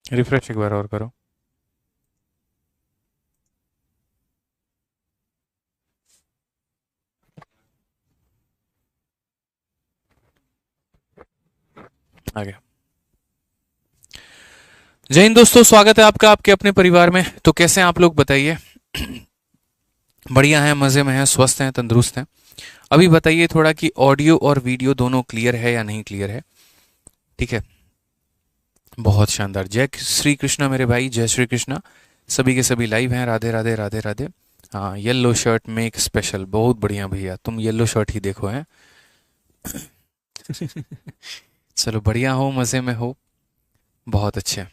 Refresh एक बार और करो। आ गया। जय हिंद दोस्तों, स्वागत है आपका आपके अपने परिवार में। तो कैसे हैं आप लोग, बताइए। बढ़िया हैं, मज़े में हैं, स्वस्थ हैं, तंदुरुस्त हैं। अभी बताइए थोड़ा कि ऑडियो और वीडियो दोनों क्लियर है या नहीं क्लियर है। ठीक है, बहुत शानदार। जय श्री कृष्णा मेरे भाई, जय श्री कृष्णा। सभी के सभी लाइव हैं। राधे राधे राधे राधे। हाँ, येलो शर्ट मेक स्पेशल, बहुत बढ़िया भैया, तुम येलो शर्ट ही देखो हैं। चलो बढ़िया हो, मज़े में हो, बहुत अच्छे।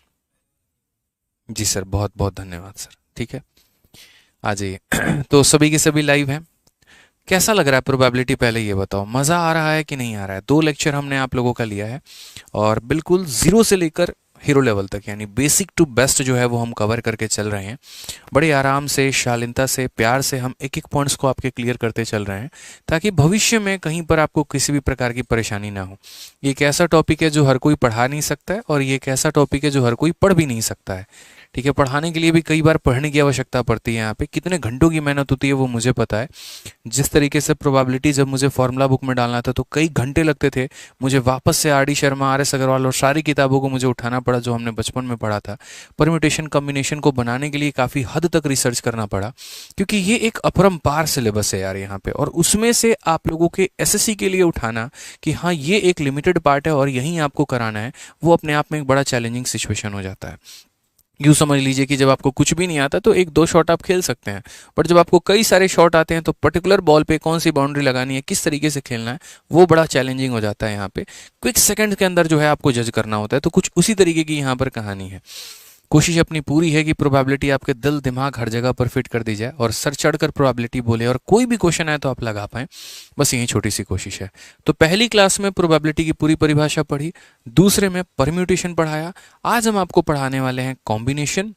जी सर, बहुत बहुत धन्यवाद सर। ठीक है, आ जाइए। तो सभी के सभी लाइव हैं। कैसा लग रहा है प्रोबेबिलिटी, पहले ये बताओ, मज़ा आ रहा है कि नहीं आ रहा है। 2 लेक्चर हमने आप लोगों का लिया है और बिल्कुल ज़ीरो से लेकर हीरो लेवल तक, यानी बेसिक टू बेस्ट जो है वो हम कवर करके चल रहे हैं। बड़े आराम से, शालीनता से, प्यार से हम एक एक पॉइंट्स को आपके क्लियर करते चल रहे हैं, ताकि भविष्य में कहीं पर आपको किसी भी प्रकार की परेशानी ना हो। ये एक ऐसा टॉपिक है जो हर कोई पढ़ा नहीं सकता है, और ये एक ऐसा टॉपिक है जो हर कोई पढ़ भी नहीं सकता है। ठीक है, पढ़ाने के लिए भी कई बार पढ़ने की आवश्यकता पड़ती है। यहाँ पे कितने घंटों की मेहनत होती है वो मुझे पता है। जिस तरीके से प्रोबेबिलिटी जब मुझे फॉर्मूला बुक में डालना था तो कई घंटे लगते थे। मुझे वापस से R D Sharma, R S Agarwal और सारी किताबों को मुझे उठाना पड़ा जो हमने बचपन में पढ़ा था। परम्यूटेशन कॉम्बिनेशन को बनाने के लिए काफ़ी हद तक रिसर्च करना पड़ा, क्योंकि ये एक अपरंपार सिलेबस है यार यहाँ पे। और उसमें से आप लोगों के एसएससी के लिए उठाना कि हाँ ये एक लिमिटेड पार्ट है और यहीं आपको कराना है, वो अपने आप में एक बड़ा चैलेंजिंग सिचुएशन हो जाता है। यूँ समझ लीजिए कि जब आपको कुछ भी नहीं आता तो एक दो शॉट आप खेल सकते हैं, बट जब आपको कई सारे शॉट आते हैं तो पर्टिकुलर बॉल पे कौन सी बाउंड्री लगानी है, किस तरीके से खेलना है, वो बड़ा चैलेंजिंग हो जाता है यहाँ पे। क्विक सेकंड के अंदर जो है आपको जज करना होता है। तो कुछ उसी तरीके की यहाँ पर कहानी है। कोशिश अपनी पूरी है कि प्रोबेबिलिटी आपके दिल दिमाग हर जगह पर फिट कर दी जाए और सर चढ़कर प्रोबेबिलिटी बोले, और कोई भी क्वेश्चन आए तो आप लगा पाएं। बस यही छोटी सी कोशिश है। तो पहली क्लास में प्रोबेबिलिटी की पूरी परिभाषा पढ़ी, दूसरे में परम्यूटेशन पढ़ाया। आज हम आपको पढ़ाने वाले हैं कॉम्बिनेशन,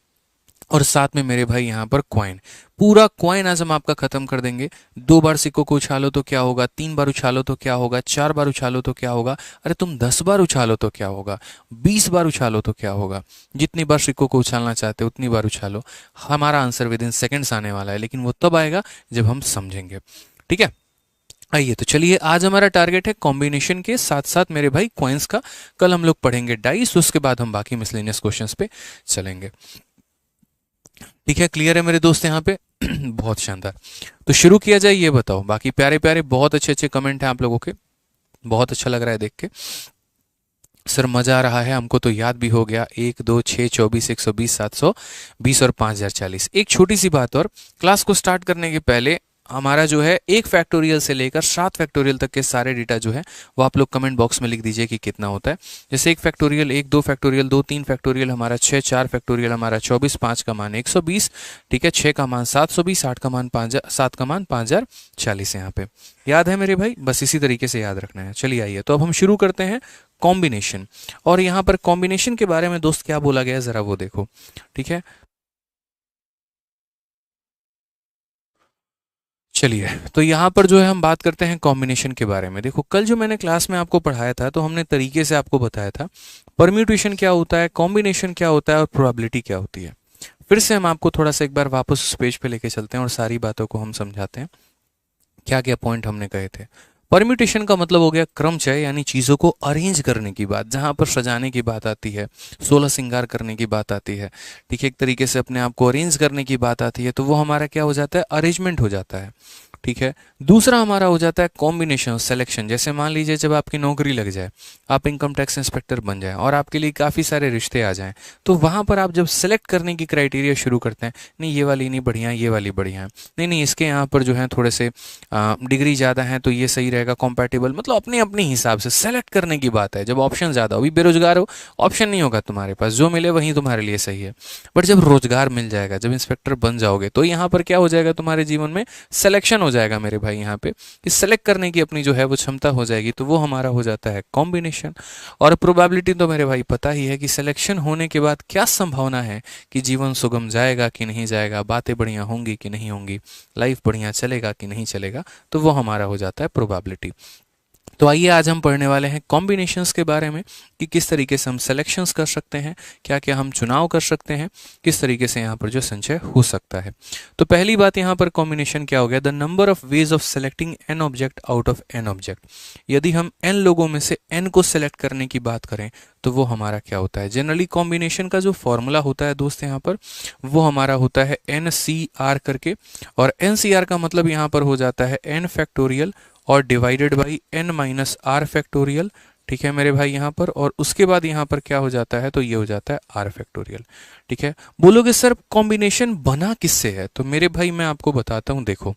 और साथ में मेरे भाई यहाँ पर क्वाइन। पूरा क्वाइन आज हम आपका खत्म कर देंगे। 2 बार सिक्कों को उछालो तो क्या होगा, 3 बार उछालो तो क्या होगा, 4 बार उछालो तो क्या होगा, अरे तुम 10 बार उछालो तो क्या होगा, 20 बार उछालो तो क्या होगा। जितनी बार सिक्कों को उछालना चाहते हो उतनी बार उछालो। हमारा आंसर विद इन सेकेंड्स आने वाला है, लेकिन वो तब आएगा जब हम समझेंगे। ठीक है, आइए तो चलिए, आज हमारा टारगेट है कॉम्बिनेशन के साथ साथ मेरे भाई क्वाइंस का। कल हम लोग पढ़ेंगे डाइस, उसके बाद हम बाकी मिसलेनियस क्वेश्चंस पे चलेंगे। ठीक है, क्लियर है मेरे दोस्त यहाँ पे। बहुत शानदार। तो शुरू किया जाए, ये बताओ। बाकी प्यारे प्यारे बहुत अच्छे अच्छे कमेंट हैं आप लोगों के, बहुत अच्छा लग रहा है देख के। सर मजा आ रहा है, हमको तो याद भी हो गया। 1 2 6 24 120 720 और 5040। एक छोटी सी बात और, क्लास को स्टार्ट करने के पहले हमारा जो है 1 फैक्टोरियल से लेकर 7 फैक्टोरियल तक के सारे डेटा जो है वो आप लोग कमेंट बॉक्स में लिख दीजिए कि कितना होता है। जैसे 1 फैक्टोरियल 1, 2 फैक्टोरियल 2, 3 फैक्टोरियल हमारा 6, 4 फैक्टोरियल हमारा 24, 5 का मान 120, ठीक है, 6 का मान 720, 8 का मान 5, 7 का मान 5040 यहाँ पे। याद है मेरे भाई, बस इसी तरीके से याद रखना है। चलिए आइए तो अब हम शुरू करते हैं कॉम्बिनेशन। और यहाँ पर कॉम्बिनेशन के बारे में दोस्त क्या बोला गया है जरा वो देखो। ठीक है, चलिए तो यहाँ पर जो है हम बात करते हैं कॉम्बिनेशन के बारे में। देखो, कल जो मैंने क्लास में आपको पढ़ाया था तो हमने तरीके से आपको बताया था परम्यूटेशन क्या होता है, कॉम्बिनेशन क्या होता है और प्रोबेबिलिटी क्या होती है। फिर से हम आपको थोड़ा सा एक बार वापस उस पेज पे लेके चलते हैं और सारी बातों को हम समझाते हैं क्या क्या पॉइंट हमने कहे थे। परम्यूटेशन का मतलब हो गया क्रमचय, यानी चीज़ों को अरेंज करने की बात, जहाँ पर सजाने की बात आती है, 16 श्रृंगार करने की बात आती है। ठीक है, एक तरीके से अपने आप को अरेंज करने की बात आती है, तो वो हमारा क्या हो जाता है, अरेंजमेंट हो जाता है। ठीक है, दूसरा हमारा हो जाता है कॉम्बिनेशन, सिलेक्शन। जैसे मान लीजिए जब आपकी नौकरी लग जाए, आप इनकम टैक्स इंस्पेक्टर बन जाए और आपके लिए काफ़ी सारे रिश्ते आ जाएं, तो वहाँ पर आप जब सेलेक्ट करने की क्राइटेरिया शुरू करते हैं, नहीं ये वाली नहीं बढ़िया है, ये वाली बढ़िया है, नहीं नहीं इसके यहाँ पर जो है थोड़े से डिग्री ज़्यादा है तो ये सही रहेगा, कॉम्पैटिबल, मतलब अपने अपने हिसाब से सेलेक्ट करने की बात है। जब ऑप्शन ज़्यादा हो, अभी बेरोजगार हो, ऑप्शन नहीं होगा तुम्हारे पास, जो मिले वहीं तुम्हारे लिए सही है। बट जब रोजगार मिल जाएगा, जब इंस्पेक्टर बन जाओगे, तो यहाँ पर क्या हो जाएगा, तुम्हारे जीवन में सिलेक्शन हो जाएगा मेरे भाई। यहाँ पे इस सेलेक्ट करने की अपनी जो है वो क्षमता हो जाएगी, तो वो हमारा हो जाता है कॉम्बिनेशन। और प्रोबेबिलिटी तो मेरे भाई पता ही है कि सिलेक्शन होने के बाद क्या संभावना है कि जीवन सुगम जाएगा कि नहीं जाएगा, बातें बढ़िया होंगी कि नहीं होंगी, लाइफ बढ़िया चलेगा कि नहीं चलेगा, तो वो हमारा हो जाता है प्रोबेबिलिटी। तो आइए आज हम पढ़ने वाले हैं कॉम्बिनेशंस के बारे में कि किस तरीके से हम सिलेक्शंस कर सकते हैं, क्या क्या हम चुनाव कर सकते हैं, किस तरीके से यहाँ पर जो संचय हो सकता है। तो पहली बात यहाँ पर कॉम्बिनेशन क्या हो गया, the number of ways of selecting an object out of an object. यदि हम एन लोगों में से एन को सेलेक्ट करने की बात करें तो वो हमारा क्या होता है। जनरली कॉम्बिनेशन का जो फॉर्मूला होता है दोस्त यहाँ पर वो हमारा होता है NCR करके, और NCR का मतलब यहाँ पर हो जाता है n फैक्टोरियल और divided by n minus R factorial. ठीक है मेरे भाई यहाँ पर, और उसके बाद यहाँ पर क्या हो जाता है, तो ये हो जाता है आर फैक्टोरियल। ठीक है, बोलोगे सर कॉम्बिनेशन बना किससे है, तो मेरे भाई मैं आपको बताता हूँ। देखो,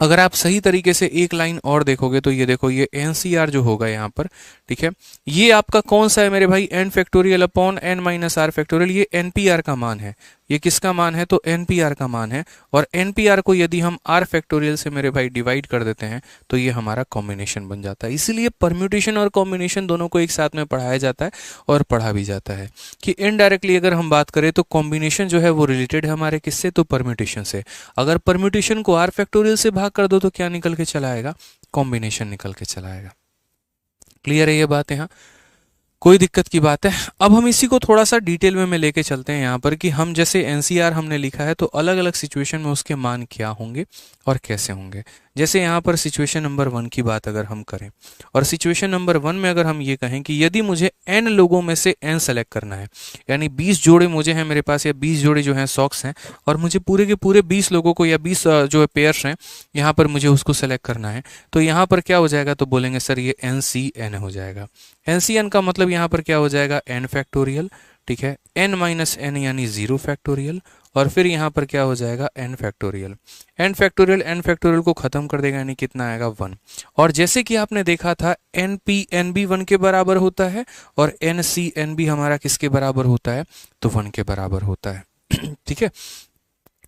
अगर आप सही तरीके से एक लाइन और देखोगे तो ये देखो, ये NCR जो होगा यहाँ पर, ठीक है, ये आपका कौन सा है मेरे भाई, n factorial upon n minus R factorial. ये NPR का मान है। ये किसका मान है, तो NPR का मान है। और NPR को यदि हम R फैक्टोरियल से मेरे भाई डिवाइड कर देते हैं तो ये हमारा कॉम्बिनेशन बन जाता है। इसीलिए परम्यूटेशन और कॉम्बिनेशन दोनों को एक साथ में पढ़ाया जाता है और पढ़ा भी जाता है कि इनडायरेक्टली अगर हम बात करें तो कॉम्बिनेशन जो है वो रिलेटेड है हमारे किससे, तो परम्यूटेशन से। अगर परम्यूटेशन को R फैक्टोरियल से भाग कर दो तो क्या निकल के चला आएगा, कॉम्बिनेशन निकल के चला आएगा। क्लियर है ये बात यहाँ, कोई दिक्कत की बात है। अब हम इसी को थोड़ा सा डिटेल में लेके चलते हैं यहाँ पर कि हम जैसे NCR हमने लिखा है तो अलग अलग सिचुएशन में उसके मान क्या होंगे और कैसे होंगे। जैसे यहाँ पर सिचुएशन नंबर 1 की बात अगर हम करें, और सिचुएशन नंबर 1 में अगर हम ये कहें कि यदि मुझे n लोगों में से n सेलेक्ट करना है, यानी 20 जोड़े मुझे हैं मेरे पास, या 20 जोड़े जो हैं सॉक्स हैं, और मुझे पूरे के पूरे 20 लोगों को या 20 जो है पेयर्स हैं यहाँ पर मुझे उसको सेलेक्ट करना है, तो यहाँ पर क्या हो जाएगा, तो बोलेंगे सर ये NCN हो जाएगा। NCN का मतलब यहाँ पर क्या हो जाएगा, n फैक्टोरियल। ठीक है, n माइनस n यानी 0 फैक्टोरियल, और फिर यहाँ पर क्या हो जाएगा, n फैक्टोरियल। n फैक्टोरियल को खत्म कर देगा यानी कितना आएगा, 1। और जैसे कि आपने देखा था NPN भी 1 के बराबर होता है और NCN भी हमारा किसके बराबर होता है, तो 1 के बराबर होता है। ठीक है,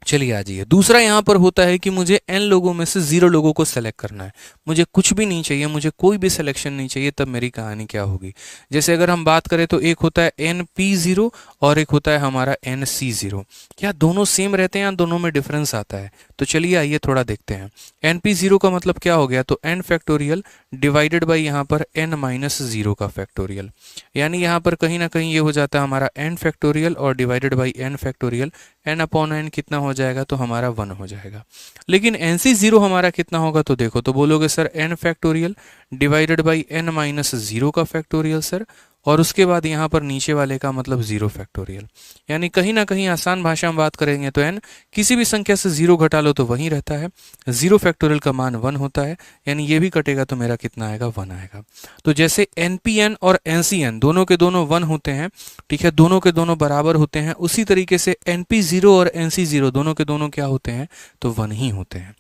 चलिए आ जाइए। दूसरा यहाँ पर होता है कि मुझे n लोगों में से 0 लोगों को सेलेक्ट करना है, मुझे कुछ भी नहीं चाहिए, मुझे कोई भी सिलेक्शन नहीं चाहिए, तब मेरी कहानी क्या होगी। जैसे अगर हम बात करें तो एक होता है NP0 और एक होता है हमारा NC0। क्या दोनों सेम रहते हैं या दोनों में डिफरेंस आता है, तो चलिए आइए थोड़ा देखते हैं। NP0 का मतलब क्या हो गया, तो n फैक्टोरियल डिवाइडेड बाई यहाँ पर n माइनस 0 का फैक्टोरियल, यानी यहाँ पर कहीं ना कहीं ये हो जाता है हमारा n फैक्टोरियल और divided by n factorial. n upon n कितना हो जाएगा, तो हमारा 1 हो जाएगा। लेकिन NC0 हमारा कितना होगा, तो देखो, तो बोलोगे sir n factorial divided by n minus 0 का फैक्टोरियल सर, और उसके बाद यहाँ पर नीचे वाले का मतलब 0 फैक्टोरियल। यानी कहीं ना कहीं आसान भाषा में बात करेंगे तो n किसी भी संख्या से 0 घटा लो तो वही रहता है, 0 फैक्टोरियल का मान 1 होता है, यानी ये भी कटेगा तो मेरा कितना आएगा, 1 आएगा। तो जैसे NPN और NCN दोनों के दोनों 1 होते हैं, ठीक है, दोनों के दोनों बराबर होते हैं, उसी तरीके से NP0 और NC0 दोनों के दोनों क्या होते हैं, तो 1 ही होते हैं।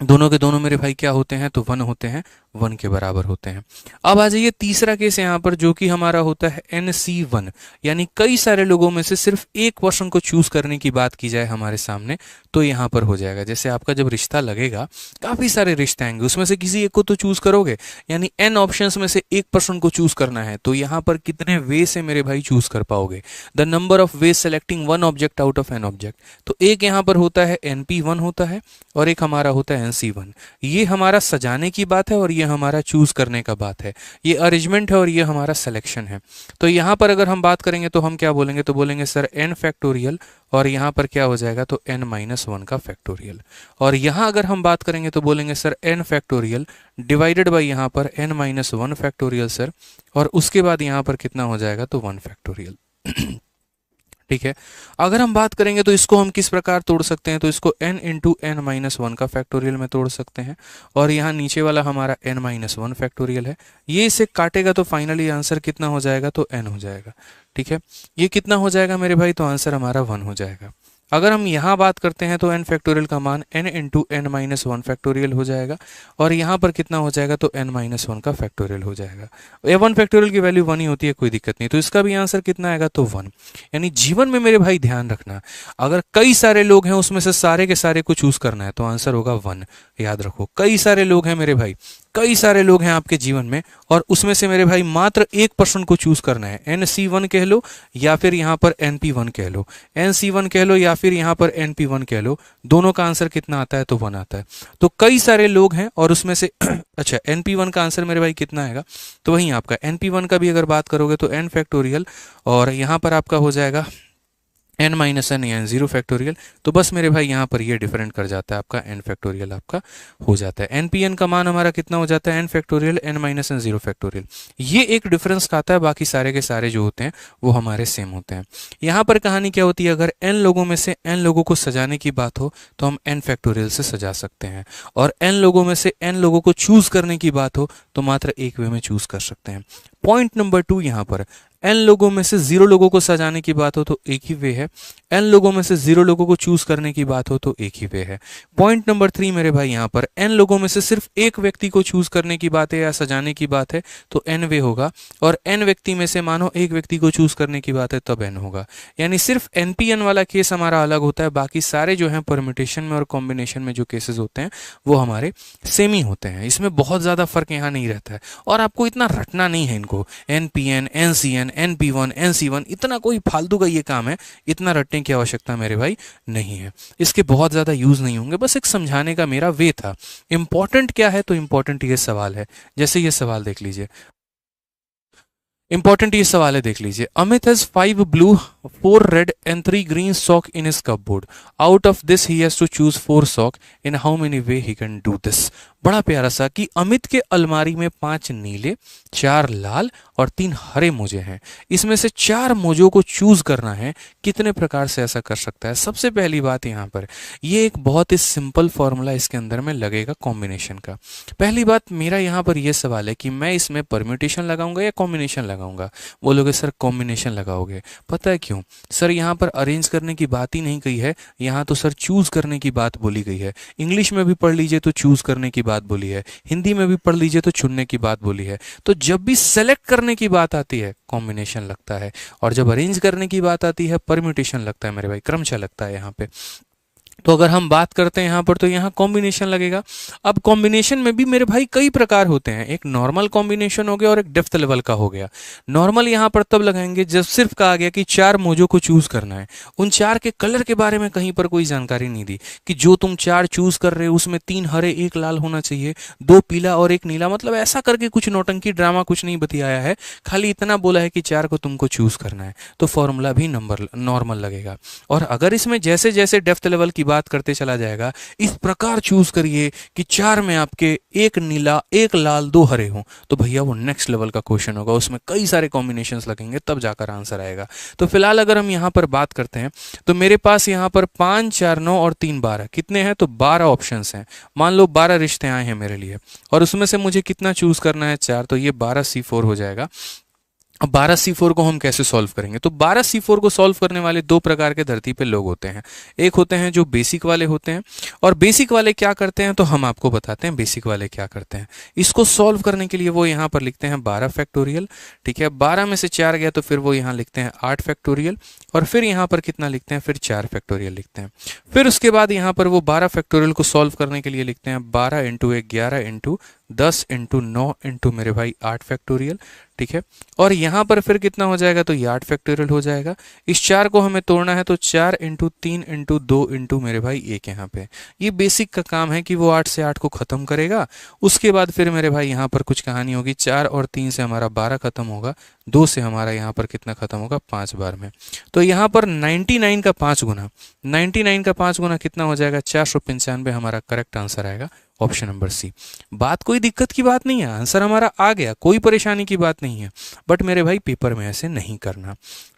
दोनों के दोनों मेरे भाई क्या होते हैं, तो 1 होते हैं, 1 के बराबर होते हैं। अब आ जाइए तीसरा केस यहाँ पर जो कि हमारा होता है NC1, यानी कई सारे लोगों में से सिर्फ एक पर्सन को चूज करने की बात की जाए हमारे सामने, तो यहाँ पर हो जाएगा। जैसे आपका जब रिश्ता लगेगा, काफी सारे रिश्ते आएंगे, उसमें से किसी एक को तो चूज करोगे, यानी n ऑप्शंस में से एक पर्सन को चूज करना है, तो यहाँ पर कितने वे से मेरे भाई चूज कर पाओगे, the number of way selecting 1 object out of an object. तो एक यहाँ पर होता है NP1 होता है और एक हमारा होता है NC1। ये हमारा सजाने की बात है और ये हमारा चूज करने का बात है, ये अरेंजमेंट है और ये हमारा सिलेक्शन है। तो यहाँ पर अगर हम बात करेंगे तो हम क्या बोलेंगे, तो बोलेंगे सर n फैक्टोरियल, और यहाँ पर क्या हो जाएगा, तो n माइनस 1 का फैक्टोरियल। और यहाँ अगर हम बात करेंगे तो बोलेंगे sir n factorial divided by यहाँ पर n माइनस 1 फैक्टोरियल सर, और उसके बाद यहाँ पर कितना हो जाएगा, तो 1 फैक्टोरियल। ठीक है, अगर हम बात करेंगे तो इसको हम किस प्रकार तोड़ सकते हैं, तो इसको n इंटू n माइनस 1 का फैक्टोरियल में तोड़ सकते हैं, और यहाँ नीचे वाला हमारा n माइनस 1 फैक्टोरियल है, ये इसे काटेगा तो फाइनली आंसर कितना हो जाएगा, तो n हो जाएगा। ठीक है, ये कितना हो जाएगा मेरे भाई, तो आंसर हमारा 1 हो जाएगा। अगर हम यहाँ बात करते हैं तो n फैक्टोरियल का मान n into n minus 1 factorial हो जाएगा, और यहाँ पर कितना हो जाएगा, तो n माइनस 1 का फैक्टोरियल हो जाएगा। ये 1 फैक्टोरियल की वैल्यू 1 ही होती है, कोई दिक्कत नहीं, तो इसका भी आंसर कितना आएगा, तो 1। यानी जीवन में मेरे भाई ध्यान रखना, अगर कई सारे लोग हैं उसमें से सारे के सारे को चूज करना है तो आंसर होगा 1। याद रखो, कई सारे लोग हैं मेरे भाई, कई सारे लोग हैं आपके जीवन में और उसमें से मेरे भाई मात्र एक पर्सन को चूज करना है। NC1 कह लो या फिर यहाँ पर NP1 कह लो, NC1 कह लो या फिर यहाँ पर NP1 कह लो, दोनों का आंसर कितना आता है? तो 1 आता है। तो कई सारे लोग हैं और उसमें से अच्छा NP1 का आंसर मेरे भाई कितना आएगा? तो वहीं आपका NP1 का भी अगर बात करोगे तो n फैक्टोरियल और यहाँ पर आपका हो जाएगा n माइनस एन या जीरो फैक्टोरियल। तो बस मेरे भाई यहाँ पर ये डिफरेंट कर जाता है आपका n फैक्टोरियल आपका हो जाता है। NPN का मान हमारा कितना हो जाता है? n factorial n minus N zero factorial. ये एक डिफरेंस खाता है, बाकी सारे के सारे जो होते हैं वो हमारे सेम होते हैं। यहाँ पर कहानी क्या होती है, अगर n लोगों में से n लोगों को सजाने की बात हो तो हम n फैक्टोरियल से सजा सकते हैं, और n लोगों में से n लोगों को चूज करने की बात हो तो मात्र एक वे में चूज कर सकते हैं। पॉइंट नंबर 2, यहाँ पर n लोगों में से 0 लोगों को सजाने की बात हो तो एक ही वे है, n लोगों में से 0 लोगों को चूज करने की बात हो तो एक ही वे है। पॉइंट नंबर 3 मेरे भाई, यहाँ पर n लोगों में से सिर्फ एक व्यक्ति को चूज करने की बात है या सजाने की बात है तो n वे होगा, और n व्यक्ति में से मानो एक व्यक्ति को चूज करने की बात है तब n होगा। यानी सिर्फ NPN वाला केस हमारा अलग होता है, बाकी सारे जो हैं परम्यूटेशन में और कॉम्बिनेशन में जो केसेस होते हैं वो हमारे सेम ही होते हैं। इसमें बहुत ज्यादा फर्क यहाँ नहीं रहता है, और आपको इतना रटना नहीं है इनको। NPN, NCN, NP1, NC1, इतना कोई फालतू का ये काम है, इतना रटने की आवश्यकता मेरे भाई नहीं है। इसके बहुत ज्यादा यूज नहीं होंगे, बस एक समझाने का मेरा वे था। इंपॉर्टेंट क्या है? तो इंपॉर्टेंट ये सवाल है। जैसे ये सवाल देख लीजिए, इंपॉर्टेंट ये सवाल है, देख लीजिए। Amit has 5 blue, 4 red and 3 green sock in his cupboard. Out of this he has to choose 4 sock. In how many way he can do this. बड़ा प्यारा सा कि अमित के अलमारी में 5 नीले, 4 लाल और 3 हरे मोजे हैं। इसमें से 4 मोजों को चूज करना है, कितने प्रकार से ऐसा कर सकता है? सबसे पहली बात यहाँ पर ये एक बहुत ही सिंपल फॉर्मूला इसके अंदर में लगेगा कॉम्बिनेशन का। पहली बात मेरा यहाँ पर यह सवाल है कि मैं इसमें परम्यूटेशन लगाऊंगा या कॉम्बिनेशन लगाऊंगा? बोलोगे सर कॉम्बिनेशन लगाओगे। पता है क्यों? सर यहाँ पर अरेंज करने की बात ही नहीं कही है, यहाँ तो सर चूज करने की बात बोली गई है। इंग्लिश में भी पढ़ लीजिए तो चूज करने की बात बोली है, हिंदी में भी पढ़ लीजिए तो चुनने की बात बोली है। तो जब भी सेलेक्ट करने की बात आती है कॉम्बिनेशन लगता है, और जब अरेंज करने की बात आती है परम्यूटेशन लगता है मेरे भाई, क्रमशः लगता है यहाँ पे। तो अगर हम बात करते हैं यहाँ पर तो यहाँ कॉम्बिनेशन लगेगा। अब कॉम्बिनेशन में भी मेरे भाई कई प्रकार होते हैं, एक नॉर्मल कॉम्बिनेशन हो गया और एक डेप्थ लेवल का हो गया। नॉर्मल यहाँ पर तब लगाएंगे जब सिर्फ कहा गया कि 4 मोजों को चूज करना है। उन 4 के कलर के बारे में कहीं पर कोई जानकारी नहीं दी कि जो तुम 4 चूज कर रहे हो उसमें 3 हरे, 1 लाल होना चाहिए, 2 पीला और 1 नीला। मतलब ऐसा करके कुछ नौटंकी ड्रामा कुछ नहीं बतियाया है, खाली इतना बोला है कि 4 को तुमको चूज करना है। तो फॉर्मूला भी नंबर नॉर्मल लगेगा। और अगर इसमें जैसे जैसे डेप्थ लेवल की बात करते चला जाएगा, इस प्रकार चूज करिए कि 4 में आपके 1 नीला, 1 लाल, 2 हरे हों, तो भैया वो नेक्स्ट लेवल का क्वेश्चन होगा। उसमें कई सारे कॉम्बिनेशंस लगेंगे तब जाकर आंसर आएगा। तो फिलहाल अगर हम यहां पर बात करते हैं तो मेरे पास यहां पर 5, 4, 9 और 3, 12 कितने हैं? तो 12 ऑप्शंस हैं। मान लो 12 रिश्ते आए हैं मेरे लिए और उसमें से मुझे कितना चूज करना है? 4। तो ये 12C4 हो जाएगा। अब 12C4 को हम कैसे सॉल्व करेंगे? तो 12C4 को सॉल्व करने वाले 2 प्रकार के धरती पे लोग होते हैं। एक होते हैं जो बेसिक वाले होते हैं, और बेसिक वाले क्या करते हैं तो हम आपको बताते हैं बेसिक वाले क्या करते हैं। इसको सॉल्व करने के लिए वो यहाँ पर लिखते हैं 12 फैक्टोरियल, ठीक है। 12 में से 4 गया तो फिर वो यहाँ लिखते हैं 8 फैक्टोरियल, और फिर यहाँ पर कितना लिखते हैं? फिर 4 फैक्टोरियल लिखते हैं। फिर उसके बाद यहाँ पर वो 12 फैक्टोरियल को सॉल्व करने के लिए लिखते हैं 12 इंटू 1 11 इंटू 10 इंटू 9 इंटू मेरे भाई 8 फैक्टोरियल, ठीक है। और यहाँ पर फिर कितना हो जाएगा? तो ये 8 फैक्टोरियल हो जाएगा। इस 4 को हमें तोड़ना है तो 4 इंटू 3 इंटू 2 इंटू मेरे भाई 1 यहाँ पे। ये बेसिक का काम है कि वो 8 से 8 को खत्म करेगा। उसके बाद फिर मेरे भाई यहाँ पर कुछ कहानी होगी, 4 और 3 से हमारा 12 खत्म होगा, 2 से हमारा यहाँ पर कितना खत्म होगा? 5 बार में। तो यहाँ पर 99 का 5 गुना, 99 का 5 गुना कितना हो जाएगा? 495 हमारा करेक्ट आंसर आएगा, ऑप्शन नंबर सी। बात कोई दिक्कत की बात नहीं है, आंसर हमारा आ गया, कोई परेशानी की बात नहीं है। बट मेरे भाई पेपर में ऐसे नहीं करना,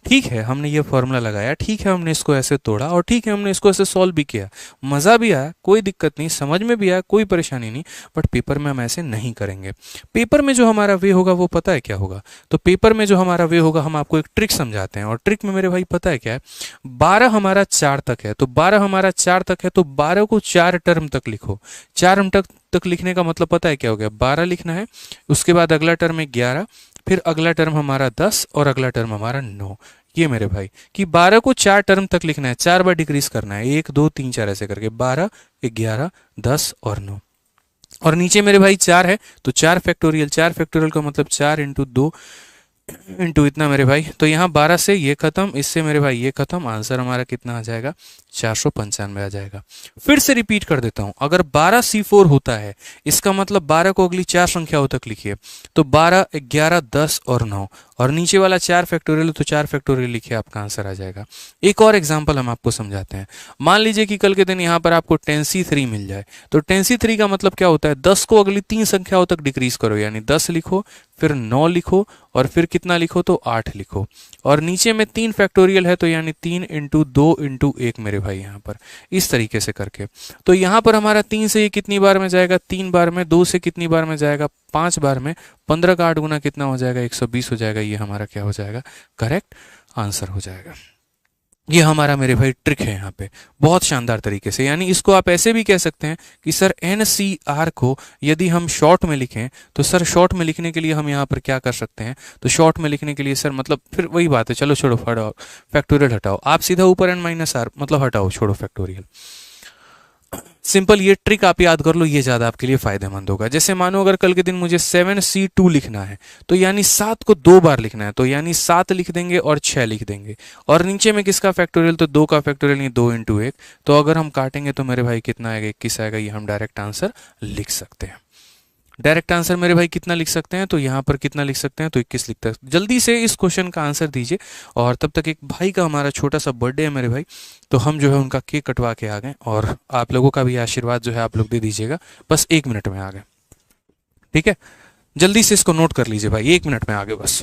ठीक है। हमने ये फॉर्मूला लगाया, ठीक है, हमने इसको ऐसे तोड़ा, और ठीक है हमने इसको ऐसे सॉल्व भी किया, मजा भी आया, कोई दिक्कत नहीं, समझ में भी आया, कोई परेशानी नहीं। बट पेपर में हम ऐसे नहीं करेंगे। पेपर में जो हमारा वे होगा वो पता है क्या होगा? तो पेपर में जो हमारा वे होगा, हम आपको एक ट्रिक समझाते हैं, और ट्रिक में मेरे भाई पता है क्या है? 12 हमारा 4 तक है, तो 12 हमारा 4 तक है, तो 12 को 4 टर्म तक लिखो। 4 तक लिखने का मतलब पता है क्या हो गया? 12 लिखना है, उसके बाद अगला टर्म है 11, फिर अगला टर्म हमारा 10 और अगला टर्म हमारा 9। ये मेरे भाई कि 12 को 4 टर्म तक लिखना है, 4 बार डिक्रीज करना है, 1 2 3 4 ऐसे करके 12 11 10 और 9। और नीचे मेरे भाई 4 है, तो 4 फैक्टोरियल, 4 फैक्टोरियल का मतलब 4 × 2 इंटू इतना मेरे भाई, तो यहाँ 12 से ये खत्म, इससे मेरे भाई ये खत्म, आंसर हमारा कितना आ जाएगा, 495 आ जाएगा। फिर से रिपीट कर देता हूं, अगर 12C4 होता है, इसका मतलब 12 को अगली 4 संख्याओं तक लिखिए, तो 12, 11, 10 और 9, और नीचे वाला 4 फैक्टोरियल, तो 4 फैक्टोरियल लिखिए, आपका आंसर आ जाएगा। एक और एग्जाम्पल हम आपको समझाते हैं। मान लीजिए कि कल के दिन यहाँ पर आपको 10C3 मिल जाए, तो 10C3 का मतलब क्या होता है, 10 को अगली 3 संख्याओं तक डिक्रीज करो, यानी 10 लिखो, फिर 9 लिखो, और फिर कितना लिखो, तो 8 लिखो, और नीचे में 3 फैक्टोरियल है, तो यानी 3 × 2 × 1 मेरे भाई, यहाँ पर इस तरीके से करके। तो यहाँ पर हमारा 3 से ये कितनी बार में जाएगा, 3 बार में, 2 से कितनी बार में जाएगा, 5 बार में, 15 का 8 गुना कितना हो जाएगा, 120 हो जाएगा। ये हमारा क्या हो जाएगा, करेक्ट आंसर हो जाएगा। ये हमारा मेरे भाई ट्रिक है यहाँ पे, बहुत शानदार तरीके से। यानी इसको आप ऐसे भी कह सकते हैं कि सर NCR को यदि हम शॉर्ट में लिखें, तो सर शॉर्ट में लिखने के लिए हम यहाँ पर क्या कर सकते हैं, तो शॉर्ट में लिखने के लिए सर मतलब फिर वही बात है, चलो छोड़ो, हटाओ फैक्टोरियल, हटाओ आप सीधा ऊपर N-R मतलब हटाओ, छोड़ो फैक्टोरियल। सिंपल ये ट्रिक आप याद कर लो, ये ज्यादा आपके लिए फायदेमंद होगा। जैसे मानो अगर कल के दिन मुझे 7C2 लिखना है, तो यानी 7 को 2 बार लिखना है, तो यानी 7 लिख देंगे और 6 लिख देंगे, और नीचे में किसका फैक्टोरियल, तो 2 का फैक्टोरियल, नहीं 2 × 1, तो अगर हम काटेंगे तो मेरे भाई कितना आएगा, 21 आएगा। ये हम डायरेक्ट आंसर लिख सकते हैं। डायरेक्ट आंसर मेरे भाई कितना लिख सकते हैं, तो यहाँ पर कितना लिख सकते हैं, तो 21 लिखते हैं। जल्दी से इस क्वेश्चन का आंसर दीजिए। और तब तक एक भाई का हमारा छोटा सा बर्थडे है मेरे भाई, तो हम जो है उनका केक कटवा के आ गए, और आप लोगों का भी आशीर्वाद जो है आप लोग दे दीजिएगा, बस 1 मिनट में आ गए, ठीक है। जल्दी से इसको नोट कर लीजिए भाई, 1 मिनट में आ गए बस।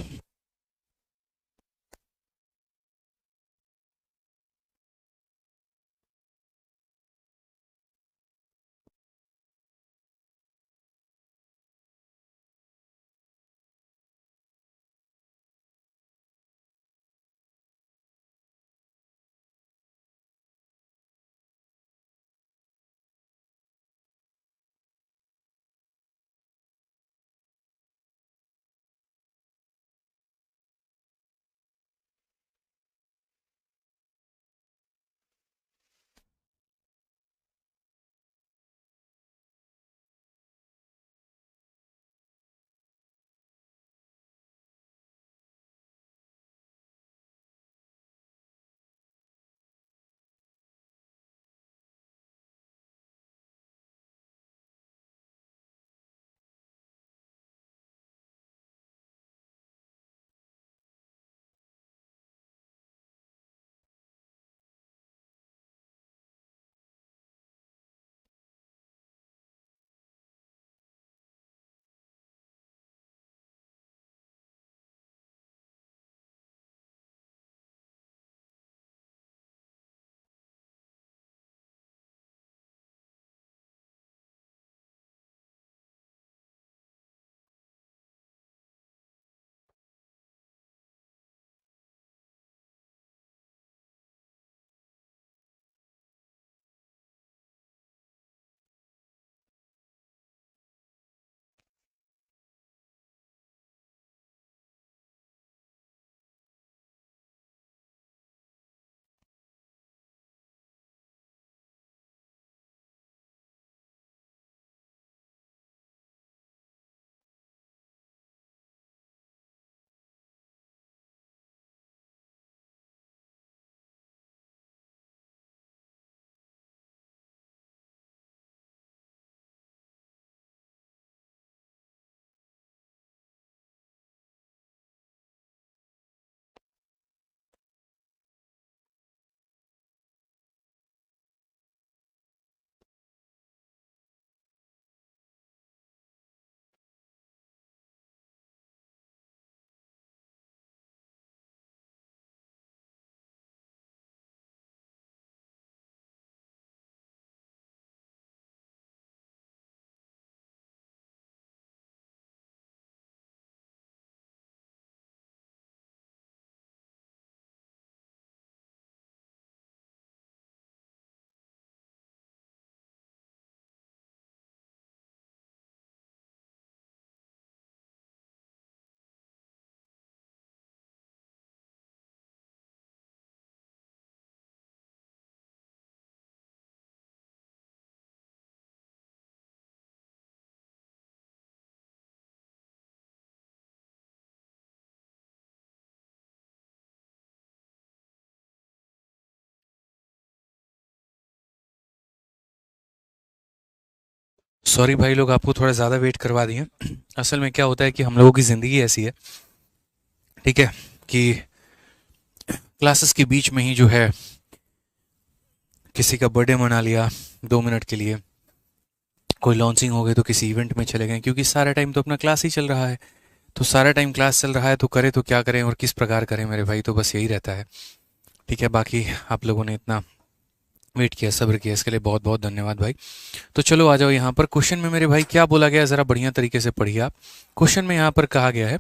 सॉरी भाई लोग, आपको थोड़ा ज़्यादा वेट करवा दिए। असल में क्या होता है कि हम लोगों की ज़िंदगी ऐसी है, ठीक है, कि क्लासेस के बीच में ही जो है किसी का बर्थडे मना लिया 2 मिनट के लिए, कोई लॉन्चिंग हो गई तो किसी इवेंट में चले गए, क्योंकि सारा टाइम तो अपना क्लास ही चल रहा है। तो सारा टाइम क्लास चल रहा है तो करें तो क्या करें और किस प्रकार करें मेरे भाई, तो बस यही रहता है। ठीक है, बाकी आप लोगों ने इतना वेट किया, सब्र किया, इसके लिए बहुत बहुत धन्यवाद भाई। तो चलो आ जाओ यहाँ पर। क्वेश्चन में मेरे भाई क्या बोला गया है, ज़रा बढ़िया तरीके से पढ़िए आप। क्वेश्चन में यहाँ पर कहा गया है,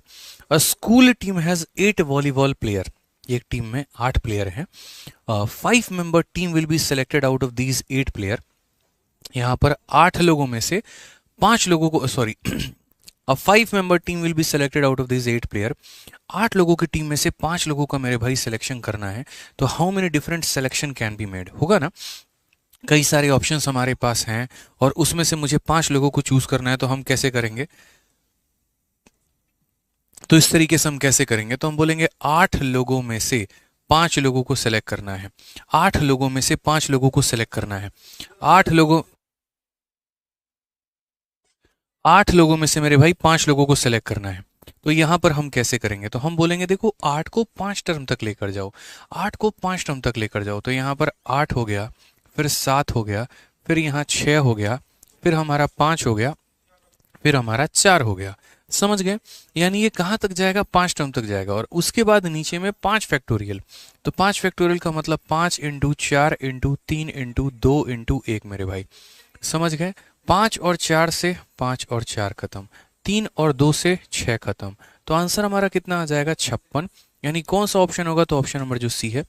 अ school team has 8 volleyball player. एक टीम में 8 प्लेयर हैं। 5 member team will be selected out of these 8 player. यहाँ पर 8 लोगों में से 5 लोगों को, sorry, a 5 member team will be selected out of this 8 player. 8 लोगों की टीम में से 5 लोगों का मेरे भाई सिलेक्शन करना है। तो how many different selection can be made, होगा ना, कई सारे ऑप्शंस हमारे पास हैं और उसमें से मुझे 5 लोगों को चूज करना है। तो हम कैसे करेंगे, तो इस तरीके से हम कैसे करेंगे, तो हम बोलेंगे 8 लोगों में से 5 लोगों को सिलेक्ट करना है। 8 लोगों में से 5 लोगों को सिलेक्ट करना है। 8 लोगों में से मेरे भाई 5 लोगों को सिलेक्ट करना है। तो यहां पर हम कैसे करेंगे, तो हम बोलेंगे देखो 8 को 5 टर्म तक लेकर जाओ। 8 को 5 टर्म तक लेकर जाओ। तो यहां पर 8 हो गया, फिर 7 हो गया, फिर यहाँ 6 हो गया, फिर हमारा 5 हो गया, फिर हमारा 4 हो गया। समझ गए, यानी ये कहाँ तक जाएगा, 5 टर्म तक जाएगा। और उसके बाद नीचे में 5 फैक्टोरियल। तो 5 फैक्टोरियल का मतलब 5 इंटू 4 इंटू 3 इंटू 2 इंटू 1 मेरे भाई, समझ गए। 5 और 4 से 5 और 4 खत्म, 3 और 2 से 6 खत्म। तो आंसर हमारा कितना आ जाएगा, 56। यानी कौन सा ऑप्शन होगा, तो ऑप्शन नंबर जो सी है